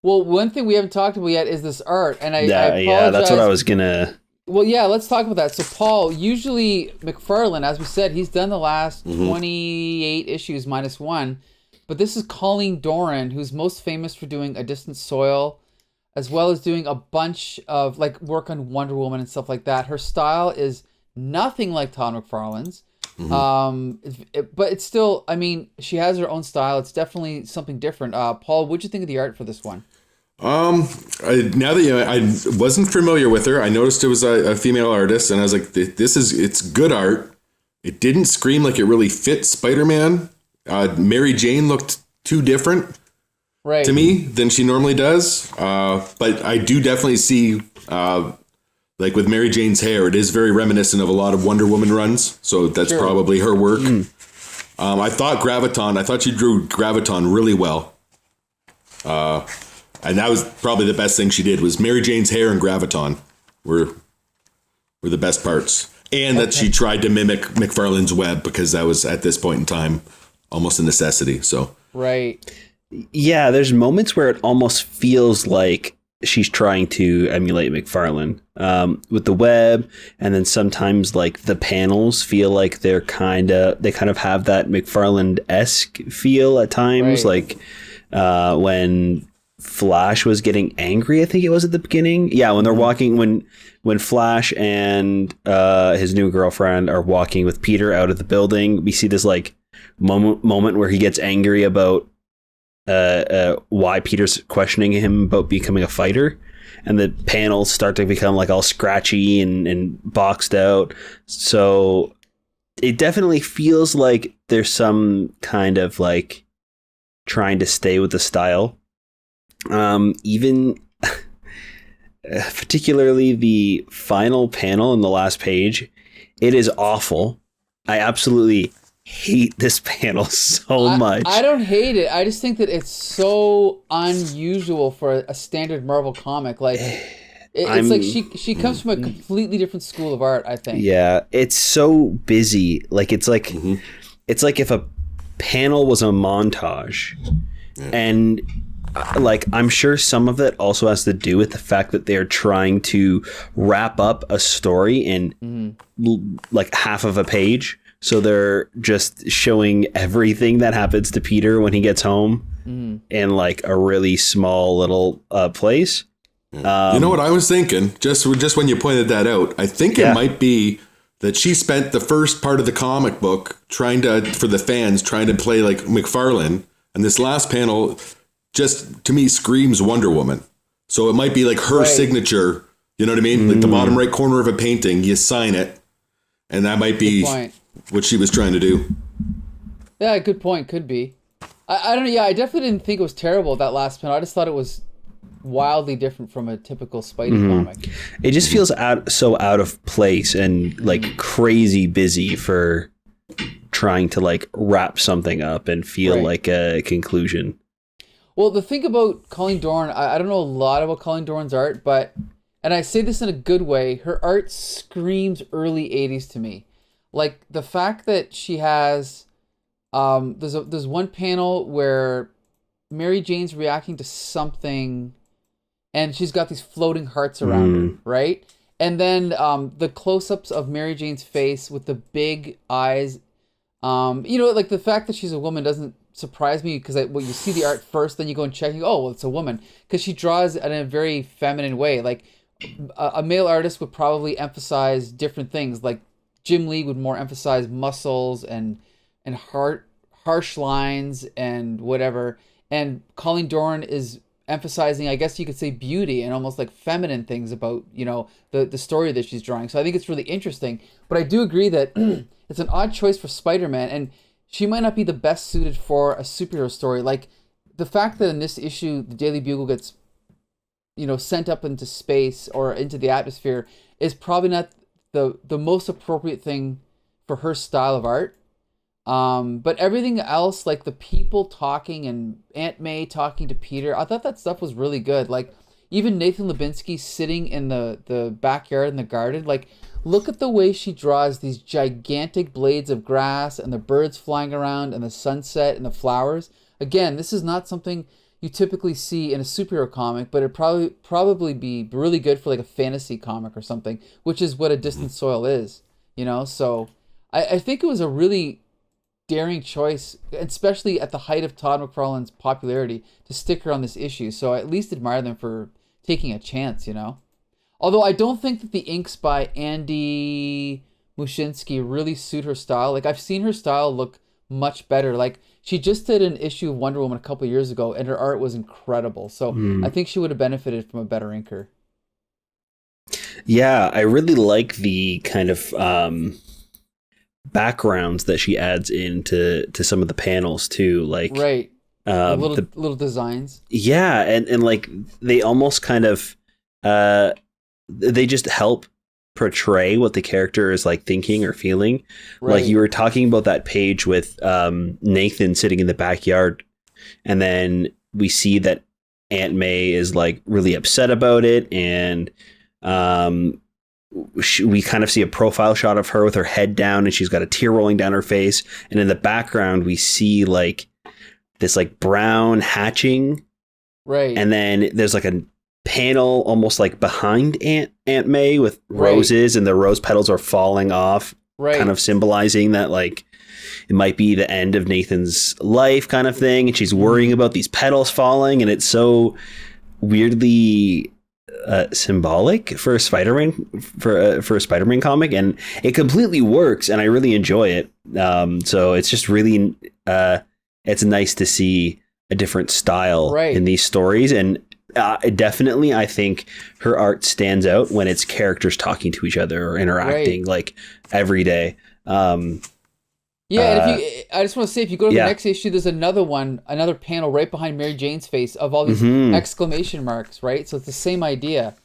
one thing we haven't talked about yet is this art, and I apologize. Yeah, that's what I was gonna Well, yeah, let's talk about that. So, Paul, usually McFarlane, as we said, he's done the last 28 issues minus one. But this is Colleen Doran, who's most famous for doing A Distant Soil, as well as doing a bunch of like work on Wonder Woman and stuff like that. Her style is nothing like Todd McFarlane's. But it's still, I mean, she has her own style. It's definitely something different. Paul, what'd you think of the art for this one? Now that I wasn't familiar with her, I noticed it was a female artist, and I was like, it's good art. It didn't scream like it really fit Spider-Man. Mary Jane looked too different to me than she normally does. But I do definitely see, like with Mary Jane's hair, it is very reminiscent of a lot of Wonder Woman runs. So that's probably her work. I thought she drew Graviton really well. And that was probably the best thing she did was Mary Jane's hair and Graviton were the best parts. And that she tried to mimic McFarlane's web, because that was at this point in time almost a necessity. So yeah, there's moments where it almost feels like she's trying to emulate McFarlane with the web, and then sometimes like the panels feel like they kind of have that McFarlane-esque feel at times, like when Flash was getting angry, I think it was at the beginning. Yeah, when they're walking, when Flash and his new girlfriend are walking with Peter out of the building, we see this like moment where he gets angry about why Peter's questioning him about becoming a fighter, and the panels start to become like all scratchy and boxed out. So it definitely feels like there's some kind of like trying to stay with the style. Even particularly the final panel in the last page, it is awful. I absolutely hate this panel so much. I don't hate it. I just think that it's so unusual for a standard Marvel comic. Like it's like she comes from a completely different school of art, I think. Yeah, it's so busy. Like it's like if a panel was a montage, and like I'm sure some of it also has to do with the fact that they're trying to wrap up a story in like half of a page. So they're just showing everything that happens to Peter when he gets home in like a really small little place. You know what I was thinking? Just when you pointed that out, I think it might be that she spent the first part of the comic book trying to play like McFarlane, and this last panel just to me screams Wonder Woman. So it might be like her signature, you know what I mean? Like the bottom right corner of a painting, you sign it, and that might be what she was trying to do. Yeah, good point. Could be. I don't know. Yeah, I definitely didn't think it was terrible, that last panel. I just thought it was wildly different from a typical Spidey comic. It just feels so out of place and like crazy busy for trying to like wrap something up and feel like a conclusion. Well, the thing about Colleen Doran, I don't know a lot about Colleen Doran's art, but, and I say this in a good way, her art screams early 80s to me. Like the fact that she has, there's one panel where Mary Jane's reacting to something, and she's got these floating hearts around her, right? And then the close-ups of Mary Jane's face with the big eyes, you know, like the fact that she's a woman doesn't surprise me, because well, you see the art first, then you go and check, you go, oh, well, it's a woman, because she draws in a very feminine way. Like a male artist would probably emphasize different things. Like Jim Lee would more emphasize muscles and harsh lines and whatever. And Colleen Doran is emphasizing, I guess you could say, beauty and almost like feminine things about, you know, the story that she's drawing. So I think it's really interesting. But I do agree that it's an odd choice for Spider-Man, and she might not be the best suited for a superhero story. Like the fact that in this issue, the Daily Bugle gets, you know, sent up into space or into the atmosphere is probably not the most appropriate thing for her style of art. But everything else, like the people talking and Aunt May talking to Peter, I thought that stuff was really good. Like even Nathan Lubinsky sitting in the backyard in the garden, like look at the way she draws these gigantic blades of grass and the birds flying around and the sunset and the flowers. Again, this is not something you typically see in a superhero comic, but it'd probably be really good for like a fantasy comic or something, which is what A Distant Soil is, you know? So I think it was a really daring choice, especially at the height of Todd McFarlane's popularity, to stick her on this issue. So I at least admire them for taking a chance, you know? Although I don't think that the inks by Andy Mushynsky really suit her style. Like, I've seen her style look much better. Like, she just did an issue of Wonder Woman a couple years ago, and her art was incredible. So I think she would have benefited from a better inker. Yeah, I really like the kind of backgrounds that she adds into some of the panels too. Like, right. Little designs. Yeah, and like they almost kind of they just help portray what the character is like thinking or feeling. Right. Like you were talking about that page with Nathan sitting in the backyard, and then we see that Aunt May is like really upset about it, and we kind of see a profile shot of her with her head down, and she's got a tear rolling down her face, and in the background we see like this like brown hatching, right? And then there's like a panel almost like behind Aunt May with roses, and the rose petals are falling off, kind of symbolizing that like it might be the end of Nathan's life kind of thing, and she's worrying about these petals falling, and it's so weirdly symbolic for a Spider-Man for a Spider-Man comic, and it completely works, and I really enjoy it. So it's just really it's nice to see a different style in these stories, and definitely I think her art stands out when it's characters talking to each other or interacting like every day. And I just want to say, if you go to the next issue, there's another panel right behind Mary Jane's face of all these exclamation marks, right? So it's the same idea.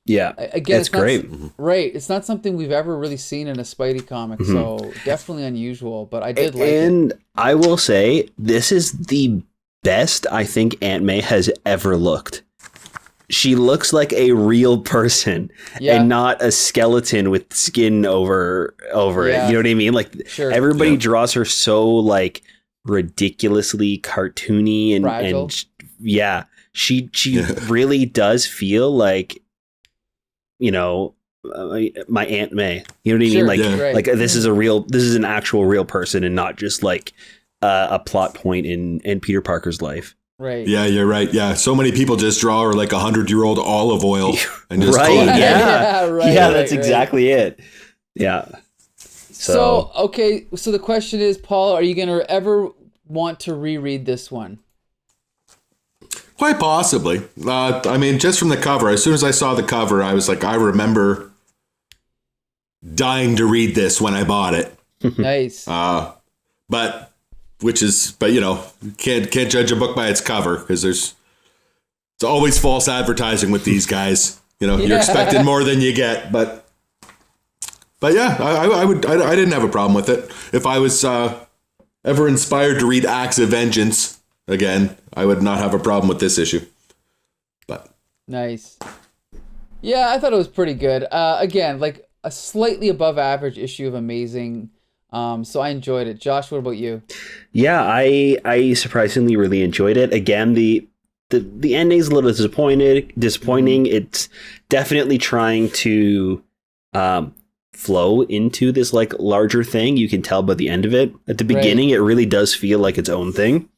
Yeah, again, it's great. It's not something we've ever really seen in a Spidey comic, so definitely unusual, but I did like it. And I will say, this is the best I think Aunt May has ever looked. She looks like a real person and not a skeleton with skin over it. You know what I mean? Like everybody draws her so like ridiculously cartoony and she really does feel like, you know, my Aunt May. You know what I mean? Like this is an actual real person and not just like a plot point in Peter Parker's life. Right. Yeah, you're right. Yeah, so many people just draw her like 100-year-old olive oil and just call it. That's exactly it. Yeah. So okay. So the question is, Paul, are you going to ever want to reread this one? Quite possibly. I mean, just from the cover. As soon as I saw the cover, I was like, I remember dying to read this when I bought it. Nice. But you know, can't judge a book by its cover, because it's always false advertising with these guys. You know, you're expecting more than you get. But yeah, I didn't have a problem with it. If I was ever inspired to read Acts of Vengeance again, I would not have a problem with this issue. But nice. Yeah, I thought it was pretty good. Again, like a slightly above average issue of Amazing. So I enjoyed it. Josh, what about you? Yeah, I surprisingly really enjoyed it. Again, the ending's a little disappointing. It's definitely trying to flow into this like larger thing. You can tell by the end of it. At the beginning, it really does feel like its own thing.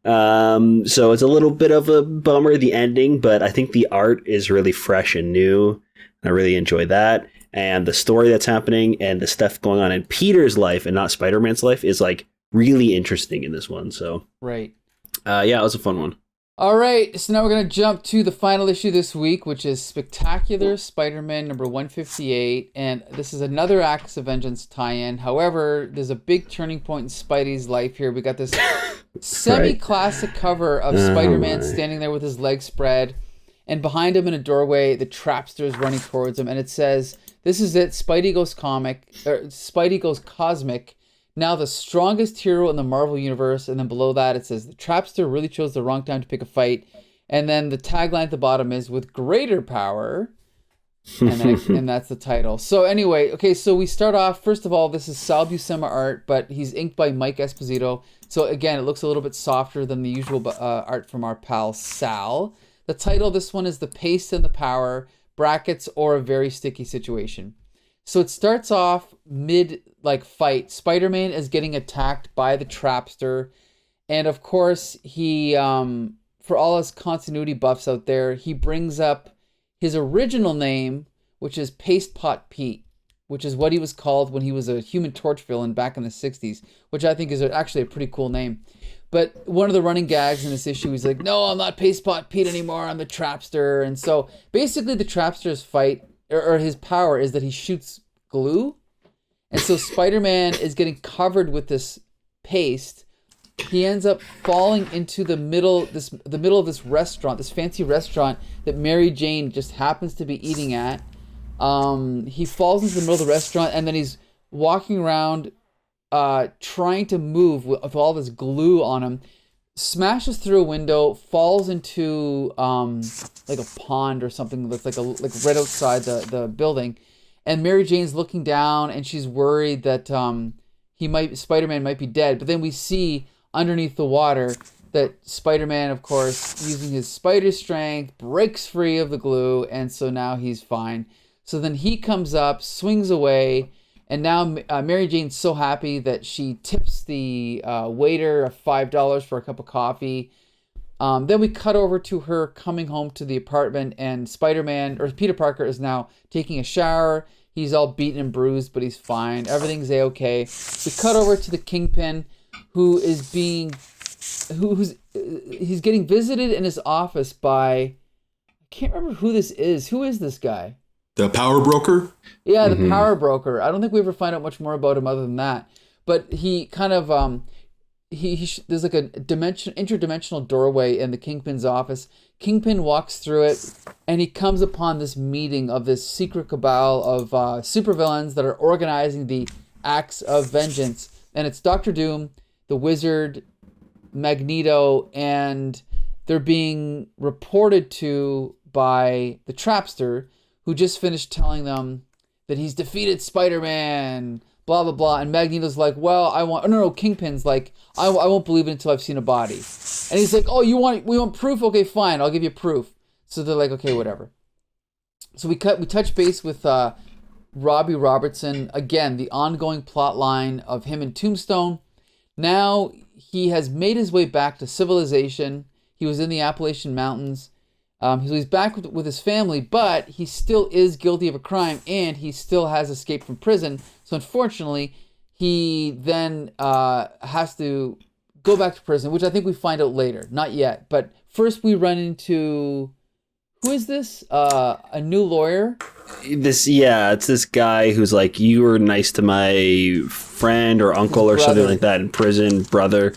So it's a little bit of a bummer, the ending, but I think the art is really fresh and new. I really enjoy that. And the story that's happening and the stuff going on in Peter's life and not Spider-Man's life is like really interesting in this one. So it was a fun one. All right, so now we're going to jump to the final issue this week, which is Spectacular Spider-Man number 158. And this is another Acts of Vengeance tie-in. However, there's a big turning point in Spidey's life here. We got this semi-classic cover of Spider-Man standing there with his legs spread. And behind him in a doorway, the Trapster is running towards him. And it says, "This is it. Spidey goes cosmic. Now the strongest hero in the Marvel Universe." And then below that, it says, "The Trapster really chose the wrong time to pick a fight." And then the tagline at the bottom is, "With greater power and that's the title. So anyway, okay, so we start off, first of all, this is Sal Buscema art, but he's inked by Mike Esposito. So again, it looks a little bit softer than the usual art from our pal Sal. The title of this one is The Paste and the Power, brackets, or a very sticky situation. So it starts off mid fight. Spider-Man is getting attacked by the Trapster. And of course, he, for all his continuity buffs out there, he brings up his original name, which is Paste Pot Pete, which is what he was called when he was a Human Torch villain back in the 60s, which I think is actually a pretty cool name. But one of the running gags in this issue, he's like, no, I'm not Paste Pot Pete anymore, I'm the Trapster. And so basically the Trapster's fight, or his power, is that he shoots glue. And so Spider-Man is getting covered with this paste. He ends up falling into the middle of this restaurant, this fancy restaurant that Mary Jane just happens to be eating at. He falls into the middle of the restaurant, and then he's walking around trying to move with all this glue on him, smashes through a window, falls into like a pond or something that's like right outside the building. And Mary Jane's looking down, and she's worried that Spider-Man might be dead. But then we see underneath the water that Spider-Man, of course, using his spider strength, breaks free of the glue, and so now he's fine. So then he comes up, swings away, and now Mary Jane's so happy that she tips the waiter $5 for a cup of coffee. Then we cut over to her coming home to the apartment, and Spider-Man, or Peter Parker, is now taking a shower. He's all beaten and bruised, but he's fine. Everything's A-okay. We cut over to the Kingpin, who is he's getting visited in his office by, I can't remember who this is. Who is this guy? The power broker? Yeah, the power broker. I don't think we ever find out much more about him other than that. But he kind of there's like a interdimensional doorway in the Kingpin's office. Kingpin walks through it, and he comes upon this meeting of this secret cabal of supervillains that are organizing the acts of vengeance. And it's Doctor Doom, the Wizard, Magneto, and they're being reported to by the Trapster, who just finished telling them that he's defeated Spider-Man, blah, blah, blah. And Magneto's like, well, Kingpin's like, I won't believe it until I've seen a body. And he's like, oh, we want proof? Okay, fine, I'll give you proof. So they're like, okay, whatever. So we touch base with Robbie Robertson. Again, the ongoing plot line of him and Tombstone. Now he has made his way back to civilization. He was in the Appalachian Mountains. He's back with his family, but he still is guilty of a crime, and he still has escaped from prison. So unfortunately, he then has to go back to prison, which I think we find out later. Not yet. But first we run into... Who is this? A new lawyer? It's this guy who's like, you were nice to my friend or uncle or something like that in prison, brother.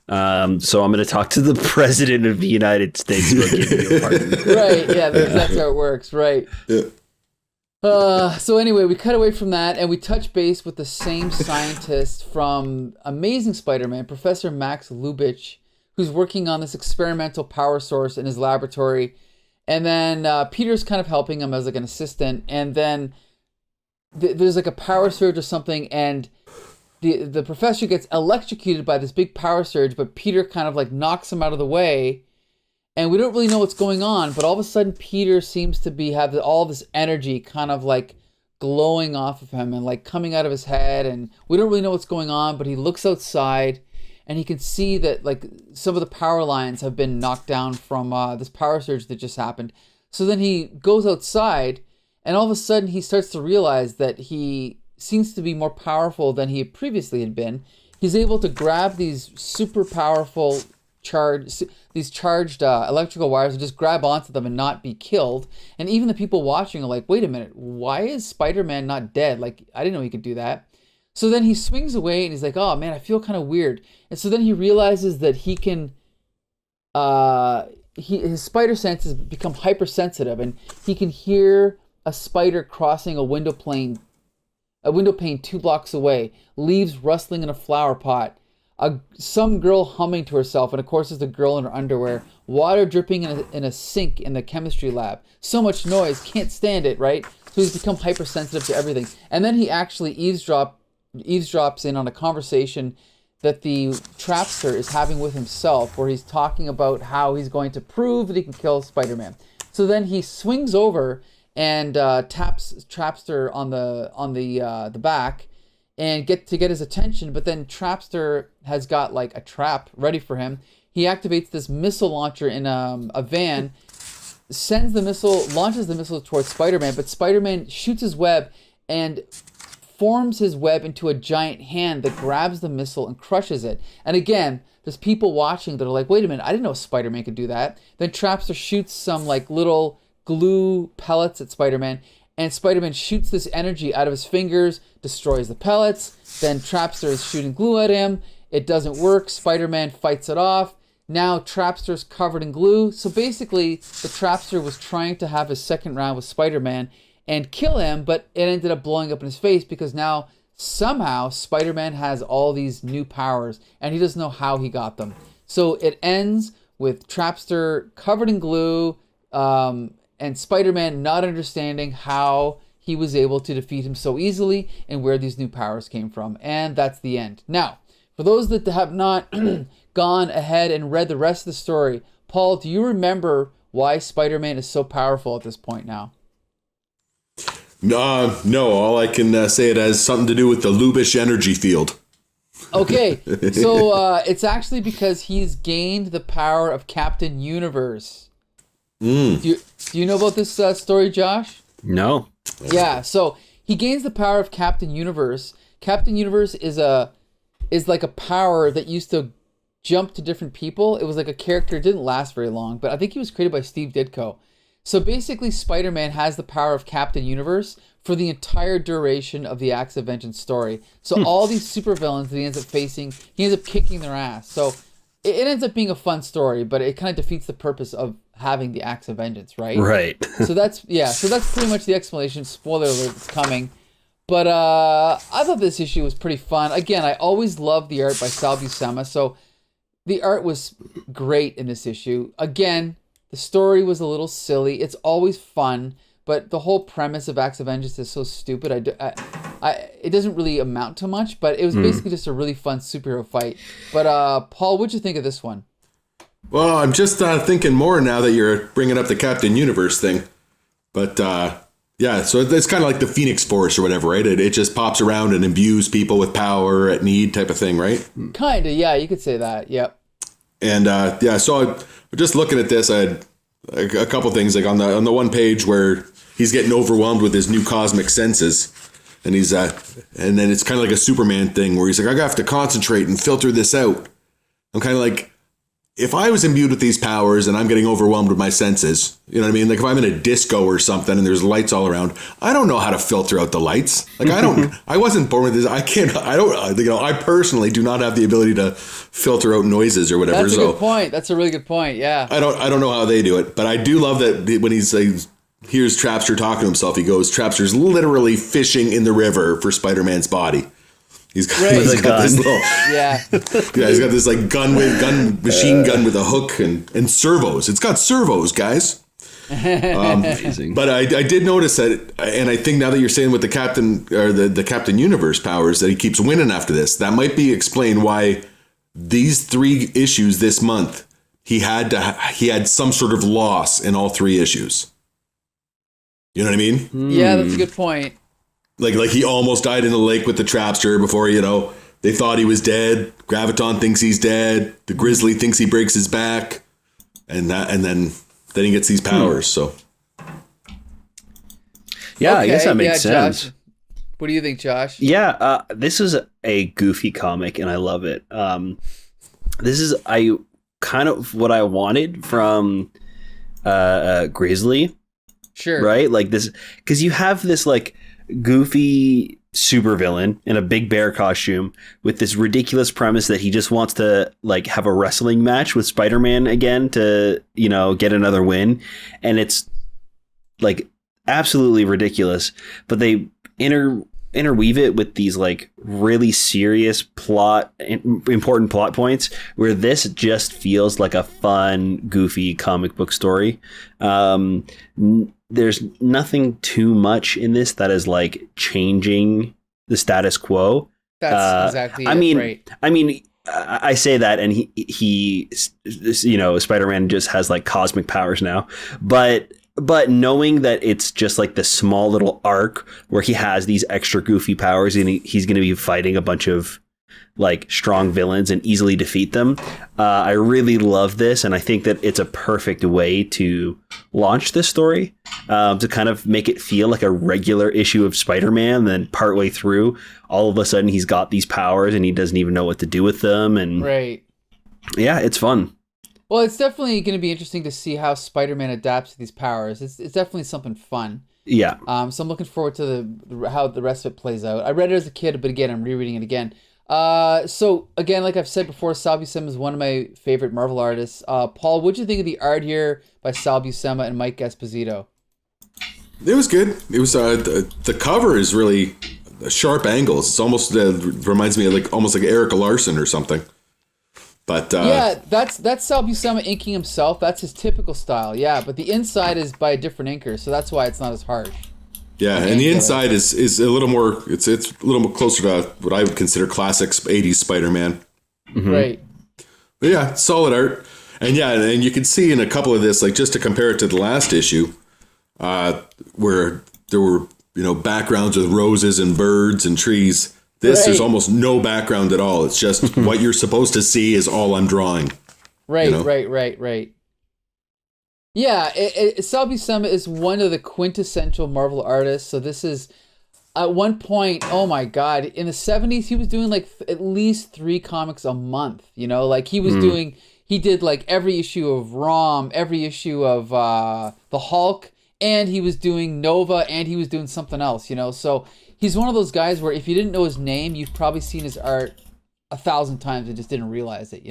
So I'm going to talk to the president of the United States about giving you a pardon. Right, yeah, that's how it works, right. Yeah. So anyway, we cut away from that, and we touch base with the same scientist from Amazing Spider-Man, Professor Max Lubitsch, who's working on this experimental power source in his laboratory. And then Peter's kind of helping him as like an assistant. And then there's like a power surge or something, and the professor gets electrocuted by this big power surge, but Peter kind of like knocks him out of the way. And we don't really know what's going on, but all of a sudden Peter seems to have all this energy kind of like glowing off of him and like coming out of his head. And we don't really know what's going on, but he looks outside, and he can see that like some of the power lines have been knocked down from this power surge that just happened. So then he goes outside, and all of a sudden he starts to realize that he seems to be more powerful than he previously had been. He's able to grab these super powerful charged electrical wires and just grab onto them and not be killed. And even the people watching are like, wait a minute, why is Spider-Man not dead? Like, I didn't know he could do that. So then he swings away, and he's like, oh man, I feel kind of weird. And so then he realizes that he can, his spider senses become hypersensitive, and he can hear a spider crossing a window pane 2 blocks away, leaves rustling in a flower pot, some girl humming to herself, and of course it's the girl in her underwear, water dripping in a sink in the chemistry lab. So much noise, can't stand it, right? So he's become hypersensitive to everything. And then he actually eavesdrops in on a conversation that the Trapster is having with himself, where he's talking about how he's going to prove that he can kill Spider-Man. So then he swings over and taps Trapster on the back and get his attention. But then Trapster has got like a trap ready for him. He activates this missile launcher in a van, launches the missile towards Spider-Man, but Spider-Man shoots his web and forms his web into a giant hand that grabs the missile and crushes it. And again, there's people watching that are like, wait a minute, I didn't know Spider-Man could do that. Then Trapster shoots some like little glue pellets at Spider-Man, and Spider-Man shoots this energy out of his fingers, destroys the pellets. Then Trapster is shooting glue at him. It doesn't work. Spider-Man fights it off. Now Trapster's covered in glue. So basically, the Trapster was trying to have his second round with Spider-Man and kill him, but it ended up blowing up in his face because now somehow Spider-Man has all these new powers and he doesn't know how he got them. So it ends with Trapster covered in glue, and Spider-Man not understanding how he was able to defeat him so easily and where these new powers came from. And that's the end. Now, for those that have not gone ahead and read the rest of the story, Paul, do you remember why Spider-Man is so powerful at this point now? No, all I can say it has something to do with the Lubish energy field. Okay, so it's actually because he's gained the power of Captain Universe. Do you know about this story, Josh? No. Yeah, so he gains the power of Captain Universe. Captain Universe is like a power that used to jump to different people. It was like a character, it didn't last very long, but I think he was created by Steve Ditko. So basically, Spider-Man has the power of Captain Universe for the entire duration of the Acts of Vengeance story. So all these supervillains that he ends up facing, he ends up kicking their ass. So it ends up being a fun story, but it kind of defeats the purpose of having the Acts of Vengeance, right? Right. So that's pretty much the explanation. Spoiler alert, it's coming. But I thought this issue was pretty fun. Again, I always loved the art by Sal Buscema, so the art was great in this issue. Again, the story was a little silly. It's always fun, but the whole premise of Acts of Vengeance is so stupid. It doesn't really amount to much, but it was basically just a really fun superhero fight. But Paul, what'd you think of this one? Well, I'm just thinking more now that you're bringing up the Captain Universe thing. But yeah, so it's kind of like the Phoenix Force or whatever, right? It just pops around and imbues people with power at need type of thing, right? Kind of, yeah, you could say that, yep. And yeah, so just looking at this, I had a couple things like on the one page where he's getting overwhelmed with his new cosmic senses, and he's and then it's kind of like a Superman thing where he's like, I have to concentrate and filter this out. I'm kind of like, if I was imbued with these powers and I'm getting overwhelmed with my senses, you know what I mean? Like if I'm in a disco or something and there's lights all around, I don't know how to filter out the lights. Like I wasn't born with this. I personally do not have the ability to filter out noises or whatever. That's a good point. That's a really good point. Yeah. I don't know how they do it, but I do love that when he's like, here's Trapster talking to himself, he goes, Trapster's literally fishing in the river for Spider-Man's body. He's got this little, yeah, he's got this like machine gun with a hook and servos. It's got servos, guys. Amazing. But I did notice that, and I think now that you're saying with the Captain or the Captain Universe powers that he keeps winning after this, that might be explained why these 3 issues this month he had some sort of loss in all 3 issues. You know what I mean? Yeah, that's a good point. Like he almost died in the lake with the Trapster before, they thought he was dead. Graviton thinks he's dead. The Grizzly thinks he breaks his back. And then he gets these powers, so. Yeah, okay, I guess that makes sense. Josh, what do you think, Josh? Yeah, this is a goofy comic, and I love it. This is kind of what I wanted from Grizzly. Sure. Right? Like this, because you have this like goofy supervillain in a big bear costume with this ridiculous premise that he just wants to like have a wrestling match with Spider-Man again to, get another win. And it's like absolutely ridiculous, but they interweave it with these like really serious important plot points where this just feels like a fun, goofy comic book story. There's nothing too much in this that is like changing the status quo. That's exactly right. I mean, I say that, and he, Spider-Man just has like cosmic powers now, but knowing that it's just like this small little arc where he has these extra goofy powers and he's going to be fighting a bunch of like strong villains and easily defeat them. I really love this, and I think that it's a perfect way to launch this story, to kind of make it feel like a regular issue of Spider-Man. Then partway through, all of a sudden he's got these powers and he doesn't even know what to do with them. And yeah, it's fun. Well, it's definitely going to be interesting to see how Spider-Man adapts to these powers. It's definitely something fun. Yeah. So I'm looking forward to how the rest of it plays out. I read it as a kid, but again, I'm rereading it again. So again, like I've said before, Sal Buscema is one of my favorite Marvel artists. Paul, what'd you think of the art here by Sal Buscema and Mike Esposito? It was good. It was the cover is really sharp angles. It's almost reminds me of almost like Eric Larson or something. But yeah, that's Sal Buscema inking himself. That's his typical style. Yeah, but the inside is by a different inker, so that's why it's not as harsh. Yeah, and the inside is a little more. It's a little more closer to what I would consider classic '80s Spider-Man. Mm-hmm. Right. But yeah, solid art, and you can see in a couple of this, like just to compare it to the last issue, where there were backgrounds with roses and birds and trees. There's almost no background at all. It's just what you're supposed to see is all I'm drawing. Right. Yeah, Sal Buscema is one of the quintessential Marvel artists. So this is, at one point, oh my God, in the 70s, he was doing like at least 3 comics a month. Like he was he did like every issue of ROM, every issue of the Hulk, and he was doing Nova, and he was doing something else, So he's one of those guys where if you didn't know his name, you've probably seen his art 1,000 times and just didn't realize it,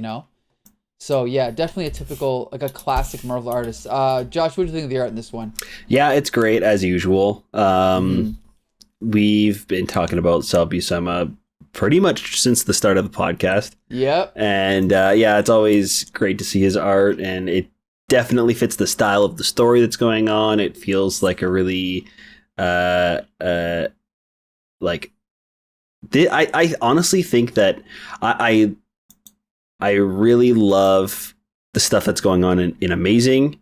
So yeah, definitely a typical, like a classic Marvel artist. Josh, what do you think of the art in this one? Yeah, it's great as usual. We've been talking about Sal Buscema pretty much since the start of the podcast. Yep. And it's always great to see his art, and it definitely fits the style of the story that's going on. It feels like a really I honestly think that I really love the stuff that's going on in Amazing,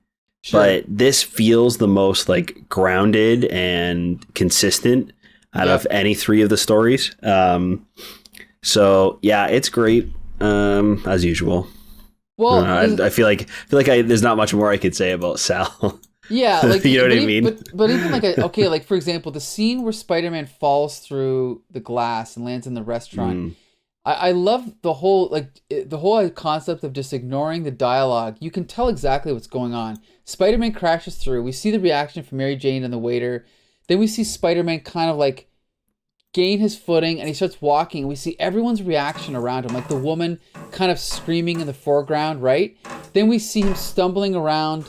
but this feels the most like grounded and consistent out of any 3 of the stories. So yeah, it's great as usual. Well, I feel like there's not much more I could say about Sal. Yeah, like you know what I mean. But even like for example, the scene where Spider-Man falls through the glass and lands in the restaurant. I love the whole concept of just ignoring the dialogue. You can tell exactly what's going on. Spider-Man crashes through. We see the reaction from Mary Jane and the waiter. Then we see Spider-Man kind of like gain his footing, and he starts walking. We see everyone's reaction around him, like the woman kind of screaming in the foreground, right? Then we see him stumbling around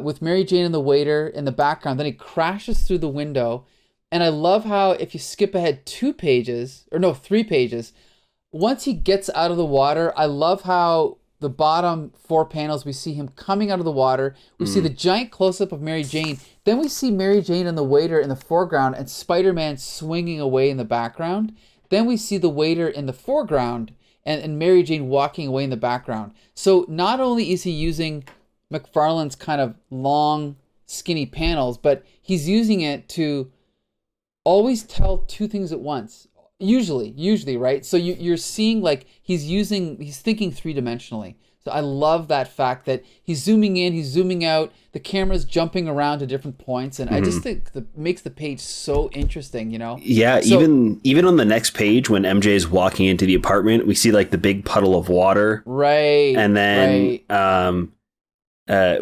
with Mary Jane and the waiter in the background. Then he crashes through the window. And I love how if you skip ahead 3 pages, once he gets out of the water, I love how the bottom 4 panels, we see him coming out of the water. We see the giant close-up of Mary Jane. Then we see Mary Jane and the waiter in the foreground and Spider-Man swinging away in the background. Then we see the waiter in the foreground and Mary Jane walking away in the background. So not only is he using McFarlane's kind of long, skinny panels, but he's using it to always tell 2 things at once. Usually, right? So you're seeing like he's thinking 3-dimensionally. So I love that fact that he's zooming in, he's zooming out, the camera's jumping around to different points, and I just think that makes the page so interesting, Yeah, so, even on the next page when MJ is walking into the apartment, we see like the big puddle of water. Right. And then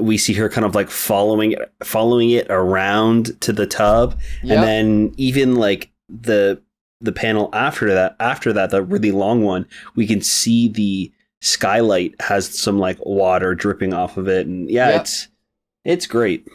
we see her kind of like following it around to the tub. Yep. And then even like the panel after that, the really long one, we can see the skylight has some like water dripping off of it. And it's great.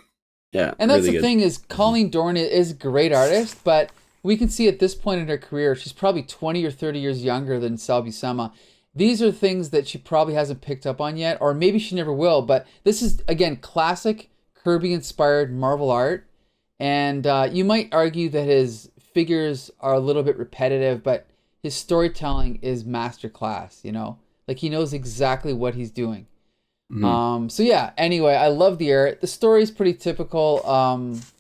Yeah. And that's really the thing is Colleen Doran is a great artist, but we can see at this point in her career, she's probably 20 or 30 years younger than Sal Buscema. These are things that she probably hasn't picked up on yet, or maybe she never will. But this is, again, classic Kirby-inspired Marvel art. And you might argue that his figures are a little bit repetitive, but his storytelling is masterclass, you know? Like, he knows exactly what he's doing. So yeah, anyway, I love the art. The story's pretty typical,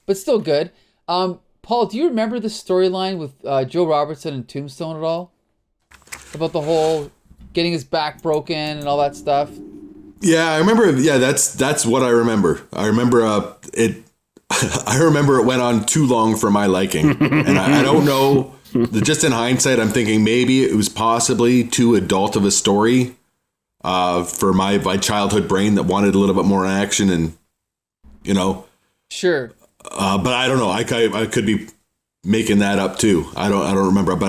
but still good. Paul, do you remember the storyline with Joe Robertson and Tombstone at all? About the whole getting his back broken and all that stuff? Yeah, I remember. Yeah, that's what I remember. I remember it. I remember it went on too long for my liking, and I don't know. Just in hindsight, I'm thinking maybe it was possibly too adult of a story for my childhood brain that wanted a little bit more action, and you know. Sure. But I don't know. I could be making that up too. I don't remember. But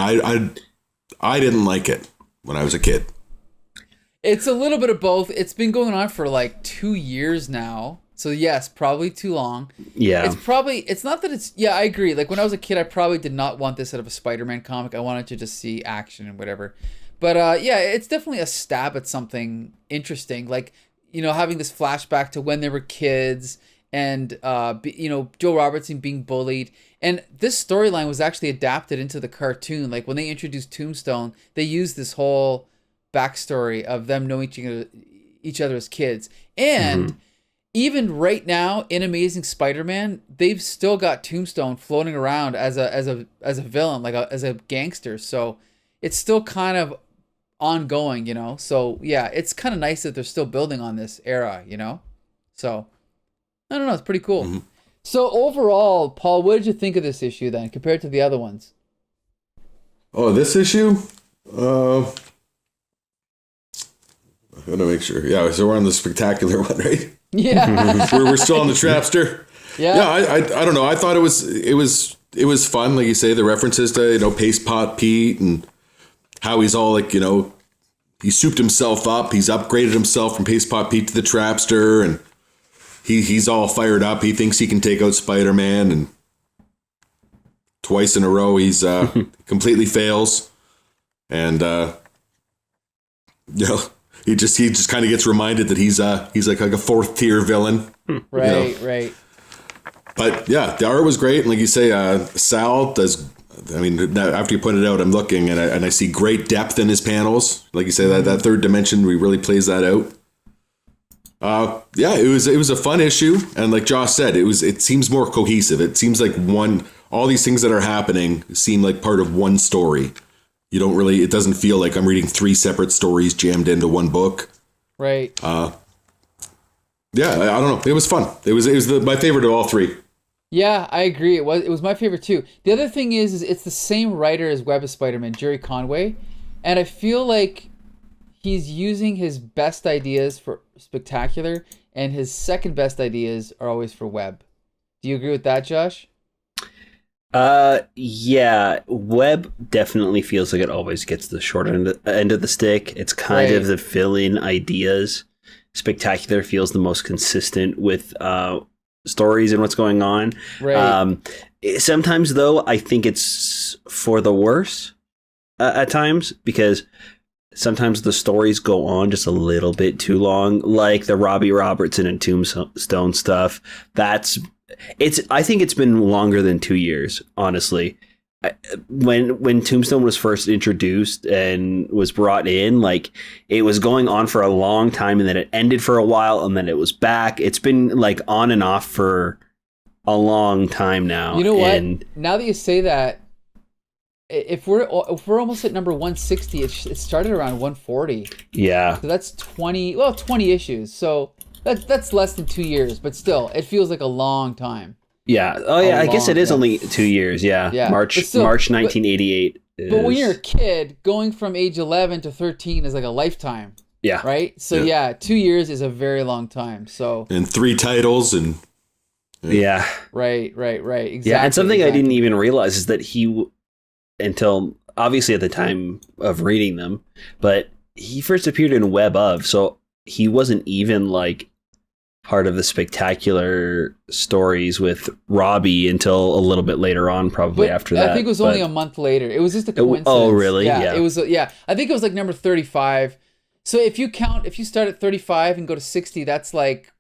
I didn't like it when I was a kid. It's a little bit of both. It's been going on for like 2 years now. So yes, probably too long. Yeah. It's not that it's, yeah, I agree. Like when I was a kid, I probably did not want this out of a Spider-Man comic. I wanted to just see action and whatever. But yeah, it's definitely a stab at something interesting. Like, you know, having this flashback to when they were kids and, you know, Joe Robertson being bullied. And this storyline was actually adapted into the cartoon. Like when they introduced Tombstone, they used this whole backstory of them knowing each other as kids. And even right now in Amazing Spider-Man, they've still got Tombstone floating around as a villain, like as a gangster. So it's still kind of ongoing, you know. So yeah, it's kind of nice that they're still building on this era, you know. So I don't know, it's pretty cool. So overall, Paul, what did you think of this issue then compared to the other ones? Oh, this issue? I gotta make sure. Yeah, so we're on the spectacular one, right? Yeah. we're still on the Trapster. Yeah. I don't know. I thought it was fun, like you say, the references to, you know, Paste Pot Pete and how he's all like, you know, he souped himself up, he's upgraded himself from Paste Pot Pete to the Trapster, and he's all fired up. He thinks he can take out Spider-Man, and twice in a row he's completely fails. And you know, he just kind of gets reminded that he's like a fourth tier villain. Right, you know? right. But yeah, the art was great, and like you say, Sal does. I mean, after you pointed it out, I'm looking and I see great depth in his panels. Like you say, that third dimension, we really plays that out. Yeah, it was a fun issue, and like Josh said, it seems more cohesive. It seems like all these things that are happening seem like part of one story. You don't really, it doesn't feel like I'm reading 3 separate stories jammed into one book. Right. Yeah, I don't know. It was fun. It was my favorite of all 3. Yeah, I agree. It was my favorite too. The other thing is it's the same writer as Web of Spider-Man, Gerry Conway, and I feel like he's using his best ideas for Spectacular, and his second best ideas are always for Web. Do you agree with that, Josh? Yeah, Web definitely feels like it always gets the short end of the stick. It's kind of the fill-in ideas. Spectacular feels the most consistent with stories and what's going on. Right. Sometimes, though, I think it's for the worse at times, because sometimes the stories go on just a little bit too long, like the Robbie Robertson and Tombstone stuff. I think it's been longer than 2 years, honestly. When Tombstone was first introduced and was brought in, like, it was going on for a long time, and then it ended for a while, and then it was back. It's been like on and off for a long time now. You know what? Now that you say that, if we're almost at number 160, it started around 140. Yeah. So that's 20 issues. So that's less than 2 years, but still, it feels like a long time. Yeah. Oh, yeah. I guess it is only 2 years. Yeah. Yeah. March 1988. But when you're a kid, going from age 11 to 13 is like a lifetime. Yeah. Right? So yeah, 2 years is a very long time. So and 3 titles and yeah. Right. Exactly. Yeah, and something I didn't even realize is that until obviously at the time of reading them, but he first appeared in Web of, so he wasn't even like part of the spectacular stories with Robbie until a little bit later on, probably after that. I think it was only a month later. It was just a coincidence. Oh, really? Yeah. It was. Yeah, I think it was like number 35. So if you start at 35 and go to 60, that's like,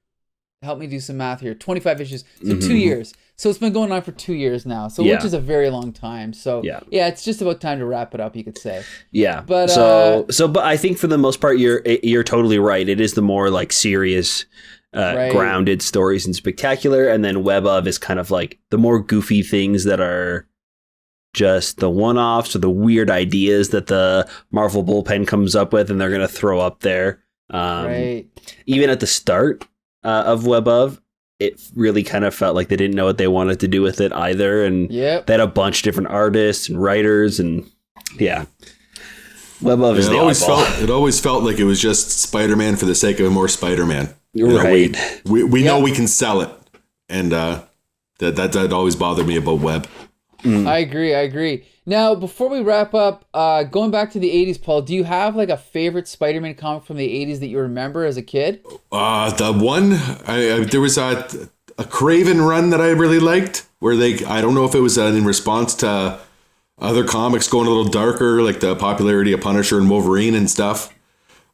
help me do some math here, 25 issues. So 2 years. So it's been going on for 2 years now. So which is a very long time. So yeah, it's just about time to wrap it up, you could say. Yeah. But but I think for the most part, you're totally right. It is the more like serious, grounded stories and spectacular, and then Web of is kind of like the more goofy things that are just the one-offs or the weird ideas that the Marvel bullpen comes up with, and they're going to throw up there. Even at the start of Web of, it really kind of felt like they didn't know what they wanted to do with it either, and they had a bunch of different artists and writers, and Web of is the eyeball. It always felt like it was just Spider-Man for the sake of more Spider-Man. Right. We know we can sell it, and that always bothered me about Web. I agree. Now, before we wrap up, going back to the 80s, Paul, do you have like a favorite Spider-Man comic from the 80s that you remember as a kid? The one, there was a Craven run that I really liked, where I don't know if it was in response to other comics going a little darker, like the popularity of Punisher and Wolverine and stuff.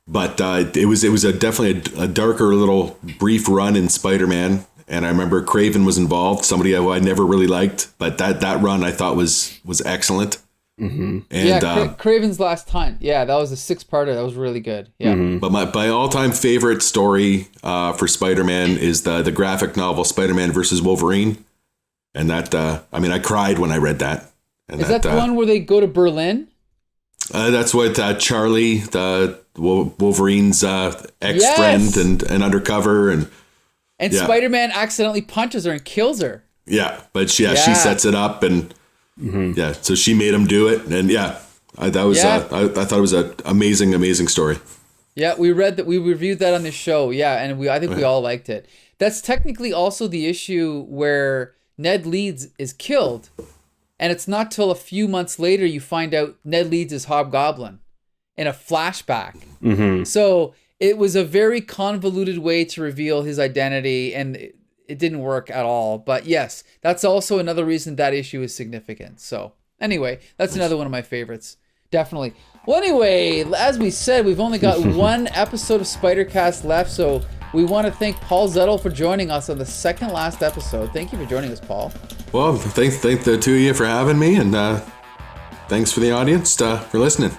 But it was definitely a darker little brief run in Spider-Man. And I remember Craven was involved, somebody I never really liked, but that run I thought was excellent. Mm-hmm. And Craven's Last Hunt. Yeah, that was a 6-parter. That was really good. Yeah. Mm-hmm. But my all-time favorite story for Spider-Man is the graphic novel Spider-Man versus Wolverine. And that, I cried when I read that. And is that the one where they go to Berlin? That's what Charlie, the Wolverine's ex-friend and undercover, and Spider-Man accidentally punches her and kills her. Yeah, but she sets it up, and so she made him do it, and I thought it was an amazing story. Yeah, we reviewed that on this show. Yeah, and I think we all liked it. That's technically also the issue where Ned Leeds is killed, and it's not till a few months later you find out Ned Leeds is Hobgoblin in a flashback. Mm-hmm. So it was a very convoluted way to reveal his identity, and it didn't work at all. But yes, that's also another reason that issue is significant. So anyway, that's another one of my favorites. Definitely. Well, anyway, as we said, we've only got one episode of Spider-Cast left, so we want to thank Paul Zettel for joining us on the second last episode. Thank you for joining us, Paul. Well, thank the two of you for having me, and thanks for the audience for listening.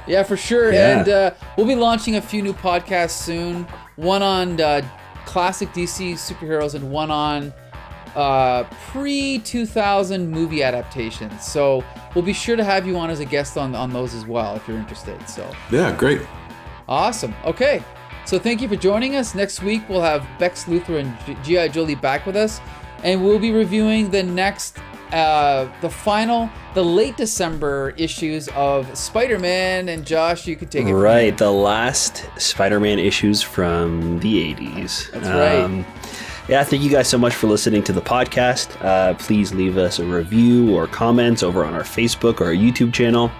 Yeah, for sure. Yeah. And we'll be launching a few new podcasts soon. One on classic DC superheroes and one on pre-2000 movie adaptations. So we'll be sure to have you on as a guest on those as well if you're interested. So yeah, great. Awesome. Okay. So thank you for joining us. Next week we'll have Bex Luthor and G.I. Jolie back with us, and we'll be reviewing the next the late December issues of Spider-Man. And Josh, you could take it right, the last Spider-Man issues from the 80s. That's right. Yeah, thank you guys so much for listening to the podcast. Please leave us a review or comments over on our Facebook or our YouTube channel.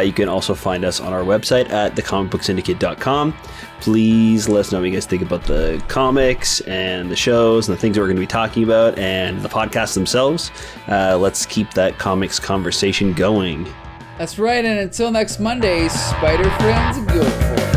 You can also find us on our website at thecomicbooksyndicate.com. Please let us know what you guys think about the comics and the shows and the things that we're going to be talking about and the podcasts themselves. Let's keep that comics conversation going. That's right, and until next Monday, Spider Friends, go for it.